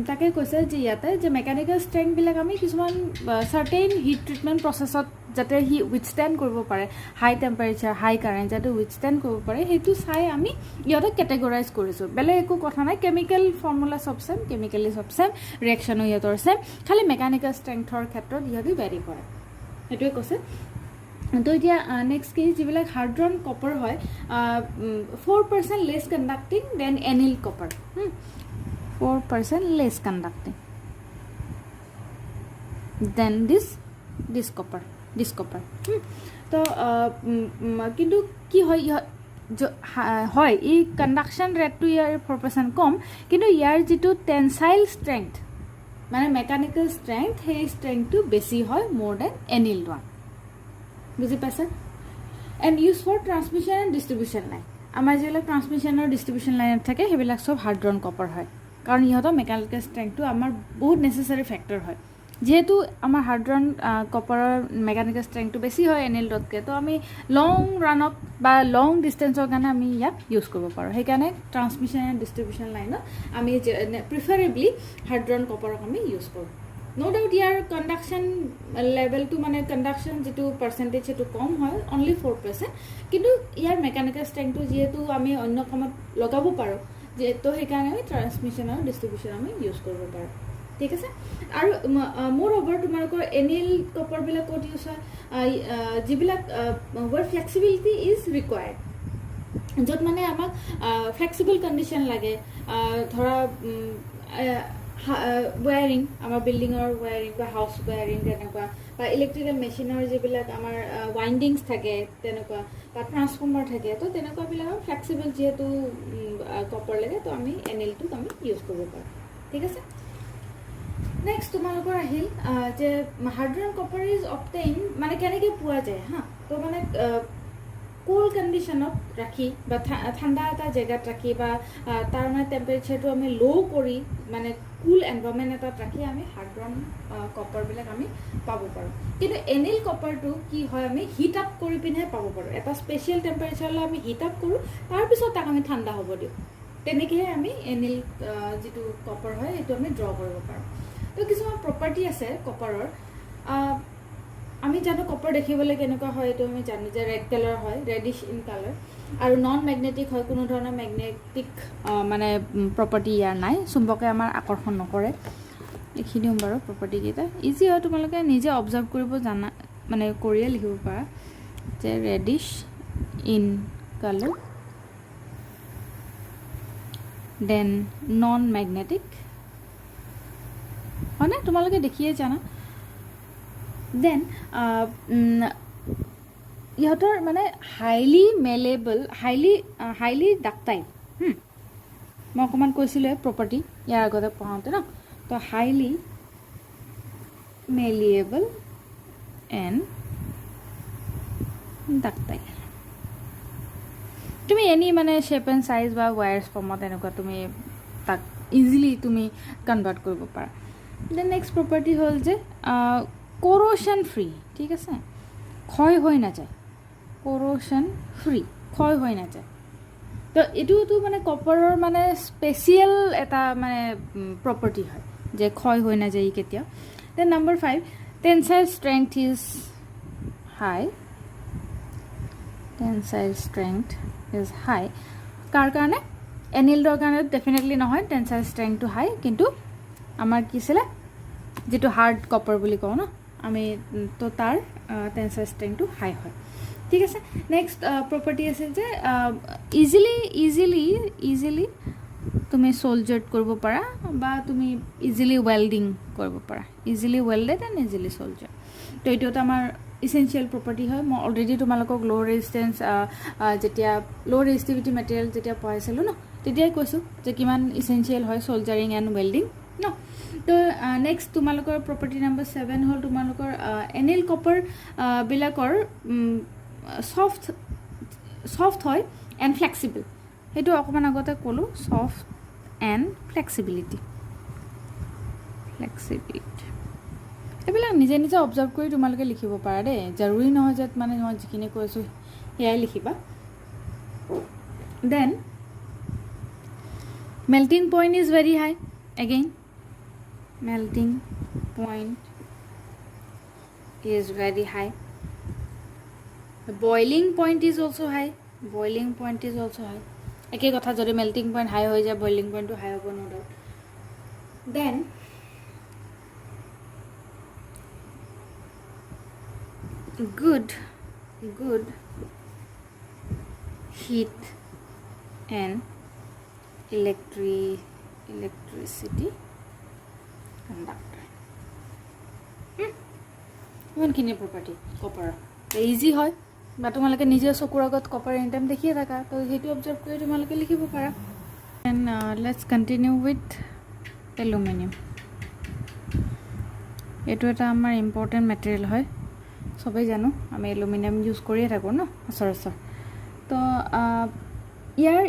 তাকে কৈছে যে ইয়াতে যে মেকানিকেল ষ্ট্ৰেংথবিলাক আমি কিছুমান চাৰ্টেইন হিট ট্ৰিটমেণ্ট প্ৰচেছত যাতে সি উইথষ্টেণ্ড কৰিব পাৰে হাই টেম্পাৰেচাৰ হাই কাৰেণ্ট যাতে উইথষ্টেণ্ড কৰিব পাৰে সেইটো চাই আমি ইহঁতক কেটেগৰাইজ কৰিছোঁ বেলেগ একো কথা নাই কেমিকেল ফৰ্মুলা চব চেম কেমিকেলি চব চেম ৰিয়েকশ্যনো ইহঁতৰ চেম খালি মেকানিকেল ষ্ট্ৰেংথৰ ক্ষেত্ৰত ইহঁতে ভেৰি কৰে সেইটোৱে কৈছে তো এতিয়া নেক্সট কি যিবিলাক হাৰ্ড ড্ৰন কপাৰ হয় 4% less conducting than anneal copper 4% less conducting than this copper তো কিন্তু কি হয় হয় এই কণ্ডাকশ্যন ৰেটটো ইয়াৰ 4% কম কিন্তু ইয়াৰ যিটো টেনচাইল ষ্ট্ৰেংথ মানে মেকানিকেল ষ্ট্ৰেংথ সেই ষ্ট্ৰেংথটো বেছি হয় মোৰ দেন এনিল ওৱান বুজি পাইছে and use for transmission and distribution line আমাৰ যিবিলাক ট্ৰান্সমিশ্যন আৰু ডিষ্ট্ৰিবিউশ্যন লাইনত থাকে সেইবিলাক চব হাৰ্ড ড্ৰন কপাৰ হয় কাৰণ ইহঁতৰ মেকানিকেল ষ্ট্ৰেংথটো আমাৰ বহুত নেচেচাৰী ফেক্টৰ হয় যেহেতু আমাৰ হাৰ্ড ড্ৰন কপাৰৰ মেকানিকেল ষ্ট্ৰেংথটো বেছি হয় এনিলতকৈ তো আমি লং ৰানত বা লং ডিষ্টেঞ্চৰ কাৰণে আমি ইয়াক ইউজ কৰিব পাৰোঁ সেইকাৰণে ট্ৰান্সমিশ্যন এণ্ড ডিষ্ট্ৰিবিউশ্যন লাইনত আমি প্ৰিফাৰেবলি হাৰ্ড ড্ৰন কপাৰক আমি ইউজ কৰোঁ ন' ডাউট ইয়াৰ কণ্ডাকশ্যন লেভেলটো মানে কণ্ডাকশ্যন যিটো পাৰ্চেণ্টেজ সেইটো কম হয় অনলি 4% কিন্তু ইয়াৰ মেকানিকেল ষ্ট্ৰেংথটো যিহেতু আমি অন্য কামত লগাব পাৰোঁ যিহেতু সেইকাৰণে আমি ট্ৰান্সমিশ্যন আৰু ডিষ্ট্ৰিবিউশ্যন আমি ইউজ কৰিব পাৰোঁ ঠিক আছে আৰু মোৰ অভাৰ তোমালোকৰ এনিল কপাৰবিলাক ক'ত ইউজ হয় যিবিলাক ৱেৰ ফ্লেক্সিবিলিটি ইজ ৰিকুৱাৰ্ড য'ত মানে আমাক ফ্লেক্সিবল কণ্ডিশ্যন লাগে ধৰা ৱায়াৰিং আমাৰ বিল্ডিঙৰ ৱায়াৰিং বা হাউচ ৱায়াৰিং তেনেকুৱা বা ইলেক্ট্ৰিকেল মেচিনৰ যিবিলাক আমাৰ ৱাইণ্ডিংছ থাকে তেনেকুৱা বা ট্ৰান্সফৰ্মাৰ থাকে তো তেনেকুৱাবিলাকৰ ফ্লেক্সিবল যিহেতু কপাৰ লাগে তো আমি এনিলটোক আমি ইউজ কৰিব পাৰোঁ ঠিক আছে নেক্সট তোমালোকৰ আহিল যে hard drawn copper is obtain মানে কেনেকৈ পোৱা যায় হা তো মানে কোল কণ্ডিশ্যনত ৰাখি বা ঠাণ্ডা এটা জেগাত ৰাখি বা তাৰ মানে টেম্পাৰেচাৰটো আমি ল' কৰি মানে কুল এনভাইৰনমেণ্ট এটাত ৰাখি আমি হাৰ্ড ড্ৰন কপাৰবিলাক আমি পাব পাৰোঁ কিন্তু এনিল কপাৰটো কি হয় আমি হিট আপ কৰি পিনেহে পাব পাৰোঁ এটা স্পেচিয়েল টেম্পাৰেচাৰলৈ আমি হিট আপ কৰোঁ তাৰপিছত তাক আমি ঠাণ্ডা হ'ব দিওঁ তেনেকৈহে আমি এনিল যিটো কপাৰ হয় সেইটো আমি ড্ৰ কৰিব পাৰোঁ তো কিছুমান প্ৰপাৰ্টি আছে কপাৰৰ আমি জানো কপাৰ দেখিবলৈ কেনেকুৱা হয় এইটো আমি জানো যে ৰেড কালাৰ হয় ৰেডিছ ইন কালাৰ আৰু নন মেগনেটিক হয় কোনো ধৰণৰ মেগনেটিক মানে প্ৰপাৰ্টি ইয়াৰ নাই চুম্বকে আমাৰ আকৰ্ষণ নকৰে লিখি দিওঁ বাৰু প্ৰপাৰ্টিকেইটা ইজি হয় তোমালোকে নিজে অবজাৰ্ভ কৰিব জানা মানে কৰিয়ে লিখিব পাৰা যে reddish in colour then non magnetic হয়নে তোমালোকে দেখিয়ে জানা দেন ইহঁতৰ মানে হাইলি মেলেবল হাইলি ডাক্টাইল মই অকণমান কৈছিলোঁ প্ৰপাৰ্টি ইয়াৰ আগতে পঢ়াওঁতে ন তো হাইলি malleable and ductile. তুমি এনি মানে শেপ এণ্ড চাইজ বা ৱায়াৰ্ছ ফৰ্মত এনেকুৱা তুমি তাক ইজিলি তুমি কনভাৰ্ট কৰিব পাৰা. দেন নেক্সট প্ৰপাৰ্টি হ'ল যে কৰ'শ্যন ফ্ৰী. ঠিক আছে, ক্ষয় হৈ নাযায়. কৰ'শ্যন ফ্ৰী, ক্ষয় হৈ নাযায়. তো এইটোতো মানে কপাৰৰ মানে স্পেচিয়েল এটা মানে প্ৰপাৰ্টি হয় যে ক্ষয় হৈ নাযায় ই কেতিয়াও. Then number 5, tensile strength is high. Tensile strength is high. কাৰ কাৰণে? এনিল্ডৰ কাৰণে ডেফিনেটলি নহয় টেনচাইল ষ্ট্ৰেংথটো হাই, কিন্তু আমাৰ কি আছিলে যিটো হাৰ্ড কপাৰ বুলি কওঁ ন আমি, তো তাৰ টেনচাইল ষ্ট্ৰেংথটো হাই হয়. ঠিক আছে. নেক্সট প্ৰপাৰ্টি আছে যে ইজিলি তুমি চলজাৰ্ড কৰিব পাৰা বা তুমি ইজিলি ৱেল্ডিং কৰিব পাৰা. Easily welded and easily soldered. তো এইটো এটা আমাৰ ইছেঞ্চিয়েল প্ৰপাৰ্টি হয়. মই অলৰেডি তোমালোকক ল' ৰেজিষ্টেঞ্চ যেতিয়া ল' ৰেজিষ্টিভিটি মেটেৰিয়েল যেতিয়া পঢ়াইছিলোঁ ন তেতিয়াই কৈছোঁ যে কিমান ইছেঞ্চিয়েল হয় চলজাৰিং এণ্ড ৱেল্ডিং ন. তো নেক্সট তোমালোকৰ প্ৰপাৰ্টি নম্বৰ 7 হ'ল তোমালোকৰ এনিল কপাৰ বিলাকৰ ছফ্ট হয় এণ্ড ফ্লেক্সিবল. সেইটো অকণমান আগতে ক'লোঁ, ছফ্ট এণ্ড ফ্লেক্সিবিলিটি. এইবিলাক নিজে নিজে অবজাৰ্ভ কৰি তোমালোকে লিখিব পাৰা দেই. জৰুৰী নহয় যে মানে মই যিখিনি কৈছোঁ সেয়াই লিখিবা. Then melting point is very high. Again melting point is very high. Boiling point is also' high. Boiling point is also' high. একেই কথা, যদি মেল্টিং পইণ্ট হাই হৈ যায় বইলিং পইণ্টটো হাই হ'ব no doubt. Then good heat and electricity conductor. ইমানখিনি property কপাৰৰ. Easy হয় বা তোমালোকে নিজে চকুৰ আগত কপাৰ এনি টাইম দেখিয়ে থাকা, তো সেইটো অবজাৰ্ভ কৰি তোমালোকে লিখিব পাৰা. And let's continue with aluminium. এইটো এটা আমাৰ ইম্পৰ্টেণ্ট মেটেৰিয়েল হয়, চবেই জানো আমি এলুমিনিয়াম ইউজ কৰিয়ে থাকোঁ ন সচৰাচৰ. তো ইয়াৰ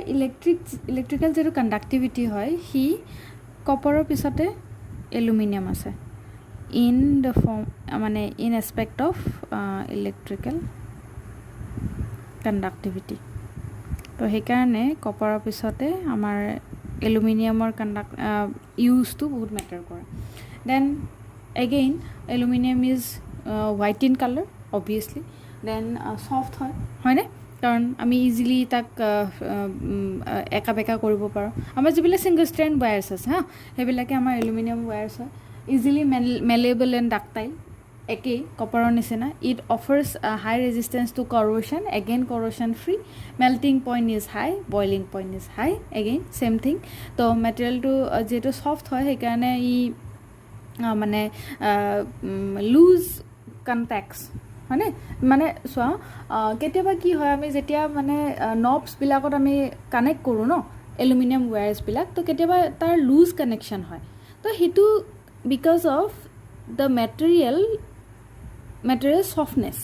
ইলেক্ট্ৰিকেল যিটো কণ্ডাক্টিভিটি হয় সি কপাৰৰ পিছতে এলুমিনিয়াম আছে ইন দ্য ফৰ্ম মানে in aspect of electrical conductivity. তো সেইকাৰণে কপাৰৰ পিছতে আমাৰ এলুমিনিয়ামৰ ইউজটো বহুত মেটাৰ কৰে. Then again aluminium is white in colour obviously. Then soft হয়নে? কাৰণ আমি ইজিলি তাক একা বেকা কৰিব পাৰোঁ. আমাৰ যিবিলাক ছিংগল ষ্ট্ৰেণ্ড ৱায়াৰ্ছ আছে সেইবিলাকে আমাৰ এলুমিনিয়াম ৱায়াৰ্ছ হয়. ইজিলি মেলেবল এণ্ড ডাক্টাইল, একেই কপাৰৰ নিচিনা. It offers high resistance to corrosion, again corrosion free. Melting point is high, boiling point is high, again same thing. তো মেটেৰিয়েলটো যিহেতু ছফ্ট হয় সেইকাৰণে ই মানে লুজ কণ্টেক্টছ হয়নে? মানে চোৱা কেতিয়াবা কি হয় আমি যেতিয়া মানে নবছবিলাকত আমি কানেক্ট কৰোঁ ন এলুমিনিয়াম ৱায়াৰ্ছবিলাক, তো কেতিয়াবা তাৰ লুজ কানেকশ্যন হয়. তো সেইটো বিকজ অফ দ্য মেটেৰিয়েল ছফ্টনেছ.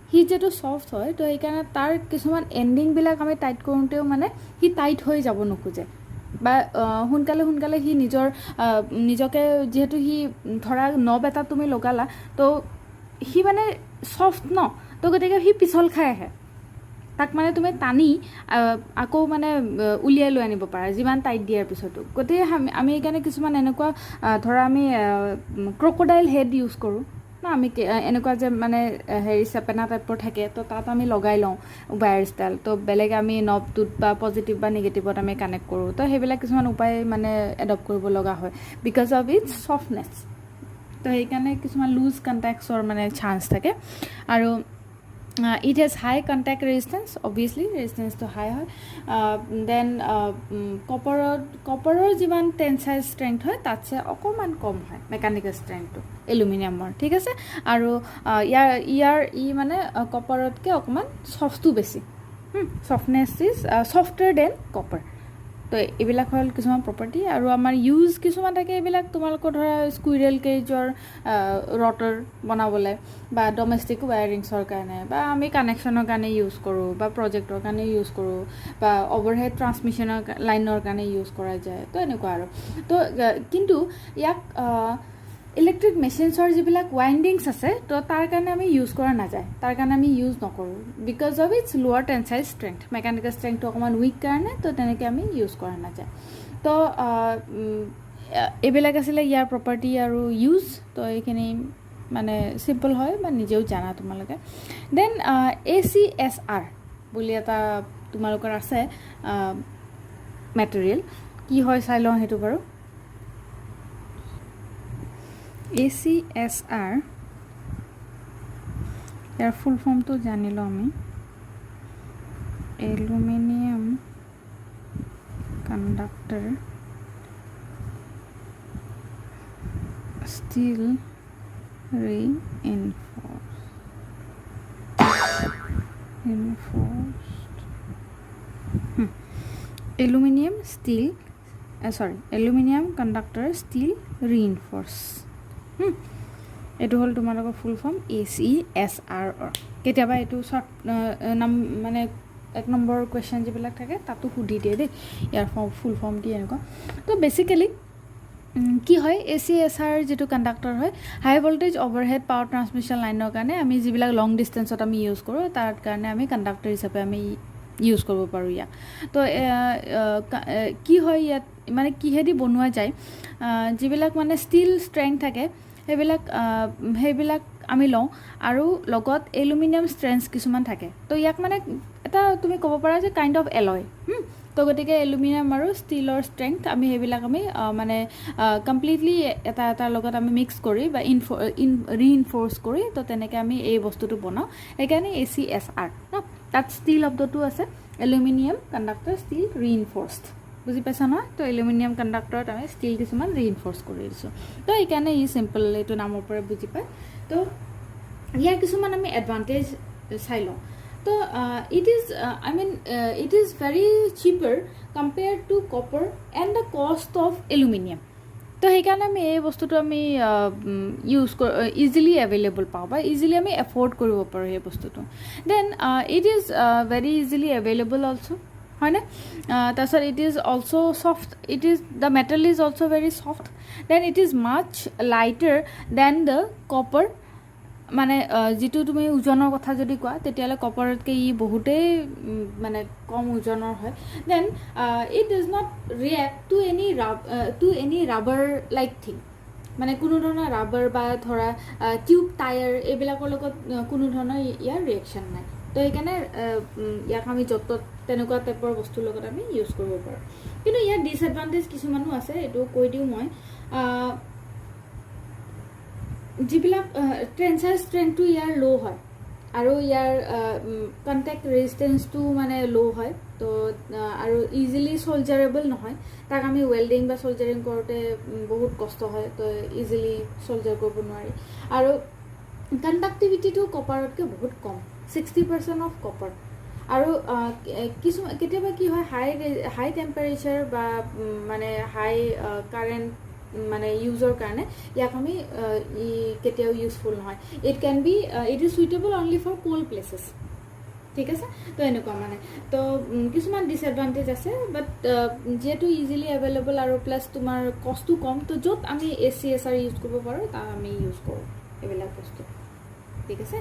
সি যিহেতু ছফ্ট হয় তো সেইকাৰণে তাৰ কিছুমান এণ্ডিংবিলাক আমি টাইট কৰোঁতেও মানে সি টাইট হৈ যাব নোখোজে বা সোনকালে সি নিজকে যিহেতু সি ধৰা নব এটা তুমি লগালা তো সি মানে ছফ্ট ন, তো গতিকে সি পিছল খাই আহে. তাক মানে তুমি টানি আকৌ মানে উলিয়াই লৈ আনিব পাৰা যিমান টাইট দিয়াৰ পিছতো. গতিকে আমি সেইকাৰণে কিছুমান এনেকুৱা ধৰা আমি ক্ৰক'ডাইল হেড ইউজ কৰোঁ ন, আমি এনেকুৱা যে মানে হেৰি চেপেনা টাইপৰ থাকে, তো তাত আমি লগাই লওঁ ৱায়াৰ্ছডাল. তো বেলেগ আমি নবটোত বা পজিটিভ বা নিগেটিভত আমি কানেক্ট কৰোঁ. তো সেইবিলাক কিছুমান উপায় মানে এডপ্ট কৰিব লগা হয় বিকজ অফ ইটছ ছফ্টনেছ. তো সেইকাৰণে কিছুমান লুজ কণ্টেক্টছৰ মানে চান্স থাকে. আৰু it has high contact resistance, obviously ৰেজিষ্টেঞ্চটো হাই হয়. দেন কপাৰৰ যিমান টেনচাইল ষ্ট্ৰেংথ হয় তাতছে অকণমান কম হয় মেকানিকেল ষ্ট্ৰেংথটো এলুমিনিয়ামৰ. ঠিক আছে. আৰু ই মানে কপাৰতকৈ অকণমান ছফ্টটো বেছি. ছফ্টনেছ ইজ ছফ্টাৰ দেন কপাৰ. তো এইবিলাক হ'ল কিছুমান প্ৰপাৰ্টি আৰু আমাৰ ইউজ কিছুমান থাকে এইবিলাক তোমালোকৰ ধৰা স্কুইৰেল কেজৰ ৰটাৰ বনাবলৈ বা ডমেষ্টিক ৱায়াৰিংছৰ কাৰণে বা আমি কানেকশ্যনৰ কাৰণে ইউজ কৰোঁ বা প্ৰজেক্টৰ কাৰণে ইউজ কৰোঁ বা অভাৰহেড ট্ৰান্সমিশ্যনৰ লাইনৰ কাৰণে ইউজ কৰা যায় তো এনেকুৱা আৰু তো কিন্তু ইয়াক ইলেক্ট্ৰিক মেচিনছৰ যিবিলাক ৱাইণ্ডিংছ আছে তো তাৰ কাৰণে আমি ইউজ কৰা নাযায় তাৰ কাৰণে আমি ইউজ নকৰোঁ বিকজ অফ ইটছ লোৱাৰ টেনচাইল ষ্ট্ৰেংথ মেকানিকেল ষ্ট্ৰেংথটো অকণমান উইক কাৰণে তো তেনেকৈ আমি ইউজ কৰা নাযায় তো এইবিলাক আছিলে ইয়াৰ প্ৰপাৰ্টি আৰু ইউজ তো এইখিনি মানে চিম্পল হয় বা নিজেও জানা তোমালোকে দেন ACSR বুলি এটা তোমালোকৰ আছে মেটেৰিয়েল কি হয় চাই লওঁ সেইটো বাৰু ACSR ইয়াৰ ফুল ফৰ্মটো জানি লওঁ আমি aluminium conductor steel aluminium conductor steel reinforced এইটো হ'ল তোমালোকৰ ফুল ফৰ্ম ACSR কেতিয়াবা এইটো শ্বৰ্ট নাম মানে 1 নম্বৰ কুৱেশ্যন যিবিলাক থাকে তাতো সুধি দিয়ে দেই ইয়াৰ ফুল ফৰ্ম কি এনেকুৱা তো বেচিকেলি কি হয় ACSR যিটো কণ্ডাক্টৰ হয় হাই ভল্টেজ অভাৰহেড পাৱাৰ ট্ৰান্সমিশ্যন লাইনৰ কাৰণে আমি যিবিলাক লং ডিষ্টেঞ্চত আমি ইউজ কৰোঁ তাৰ কাৰণে আমি কণ্ডাক্টৰ হিচাপে আমি ইউজ কৰিব পাৰোঁ ইয়াক তো কি হয় ইয়াত মানে কিহেদি বনোৱা যায় যিবিলাক মানে ষ্টীল ষ্ট্ৰেংথ থাকে সেইবিলাক আমি লওঁ আৰু লগত এলুমিনিয়াম ষ্ট্ৰেংথ কিছুমান থাকে তো ইয়াক মানে এটা তুমি ক'ব পাৰা যে কাইণ্ড অফ এলয় তো গতিকে এলুমিনিয়াম আৰু ষ্টীলৰ ষ্ট্ৰেংথ আমি সেইবিলাক আমি মানে কমপ্লিটলি এটাৰ লগত আমি মিক্স কৰি বা ৰিইনফৰ্চ কৰি তো তেনেকৈ আমি এই বস্তুটো বনাওঁ সেইকাৰণে ACSR ন তাত ষ্টীল শব্দটো আছে এলুমিনিয়াম কণ্ডাক্টৰ ষ্টীল ৰিইনফৰ্চড বুজি পাইছা নহয় তো এলুমিনিয়াম কণ্ডাক্টৰত আমি ষ্টীল কিছুমান ৰিইনফৰ্চ কৰি দিছোঁ তো সেইকাৰণে চিম্পল এইটো নামৰ পৰা বুজি পায় তো ইয়াৰ কিছুমান আমি এডভান্টেজ চাই লওঁ তো it is very cheaper compared to copper and the cost of aluminium তো সেইকাৰণে আমি এই বস্তুটো আমি ইউজ ইজিলি এভেইলেবল পাওঁ বা ইজিলি আমি এফৰ্ড কৰিব পাৰোঁ সেই বস্তুটো then it is very easily available also' হয়নে তাৰপিছত it is also' soft the metal is also' very soft then it is much lighter than the copper মানে যিটো তুমি ওজনৰ কথা যদি কোৱা তেতিয়াহ'লে কপাৰতকৈ ই বহুতেই মানে কম ওজনৰ হয় then it does not react to any rubber like thing মানে কোনো ধৰণৰ ৰাবাৰ বা ধৰা টিউব টায়াৰ এইবিলাকৰ লগত কোনো ধৰণৰ ইয়াৰ ৰিয়েকশ্যন নাই তো সেইকাৰণে ইয়াক আমি য'ত তেনেকুৱা টাইপৰ বস্তুৰ লগত আমি ইউজ কৰিব পাৰোঁ কিন্তু ইয়াৰ ডিছএডভান্টেজ কিছুমানো আছে এইটো কৈ দিওঁ মই যিবিলাক টেনচাইল ষ্ট্ৰেংথটো ইয়াৰ ল' হয় আৰু ইয়াৰ কণ্টেক্ট ৰেজিষ্টেঞ্চটো মানে ল' হয় তো আৰু ইজিলি চলজাৰেবল নহয় তাক আমি ৱেল্ডিং বা চলজাৰিং কৰোঁতে বহুত কষ্ট হয় তো ইজিলি চলজাৰ কৰিব নোৱাৰি আৰু কণ্ডাক্টিভিটিটো কপাৰতকৈ বহুত কম 60% অফ কপাৰ আৰু কেতিয়াবা কি হয় হাই টেম্পাৰেচাৰ বা মানে হাই কাৰেণ্ট মানে ইউজৰ কাৰণে ইয়াক আমি কেতিয়াও ইউজফুল নহয় it is suitable only for cold places ঠিক আছে তো এনেকুৱা মানে তো কিছুমান ডিছএডভান্টেজ আছে বাট যিহেতু ইজিলি এভেইলেবল আৰু প্লাছ তোমাৰ কষ্টটো কম তো য'ত আমি ACSR ইউজ কৰিব পাৰোঁ তাত আমি ইউজ কৰোঁ এইবিলাক বস্তু ঠিক আছে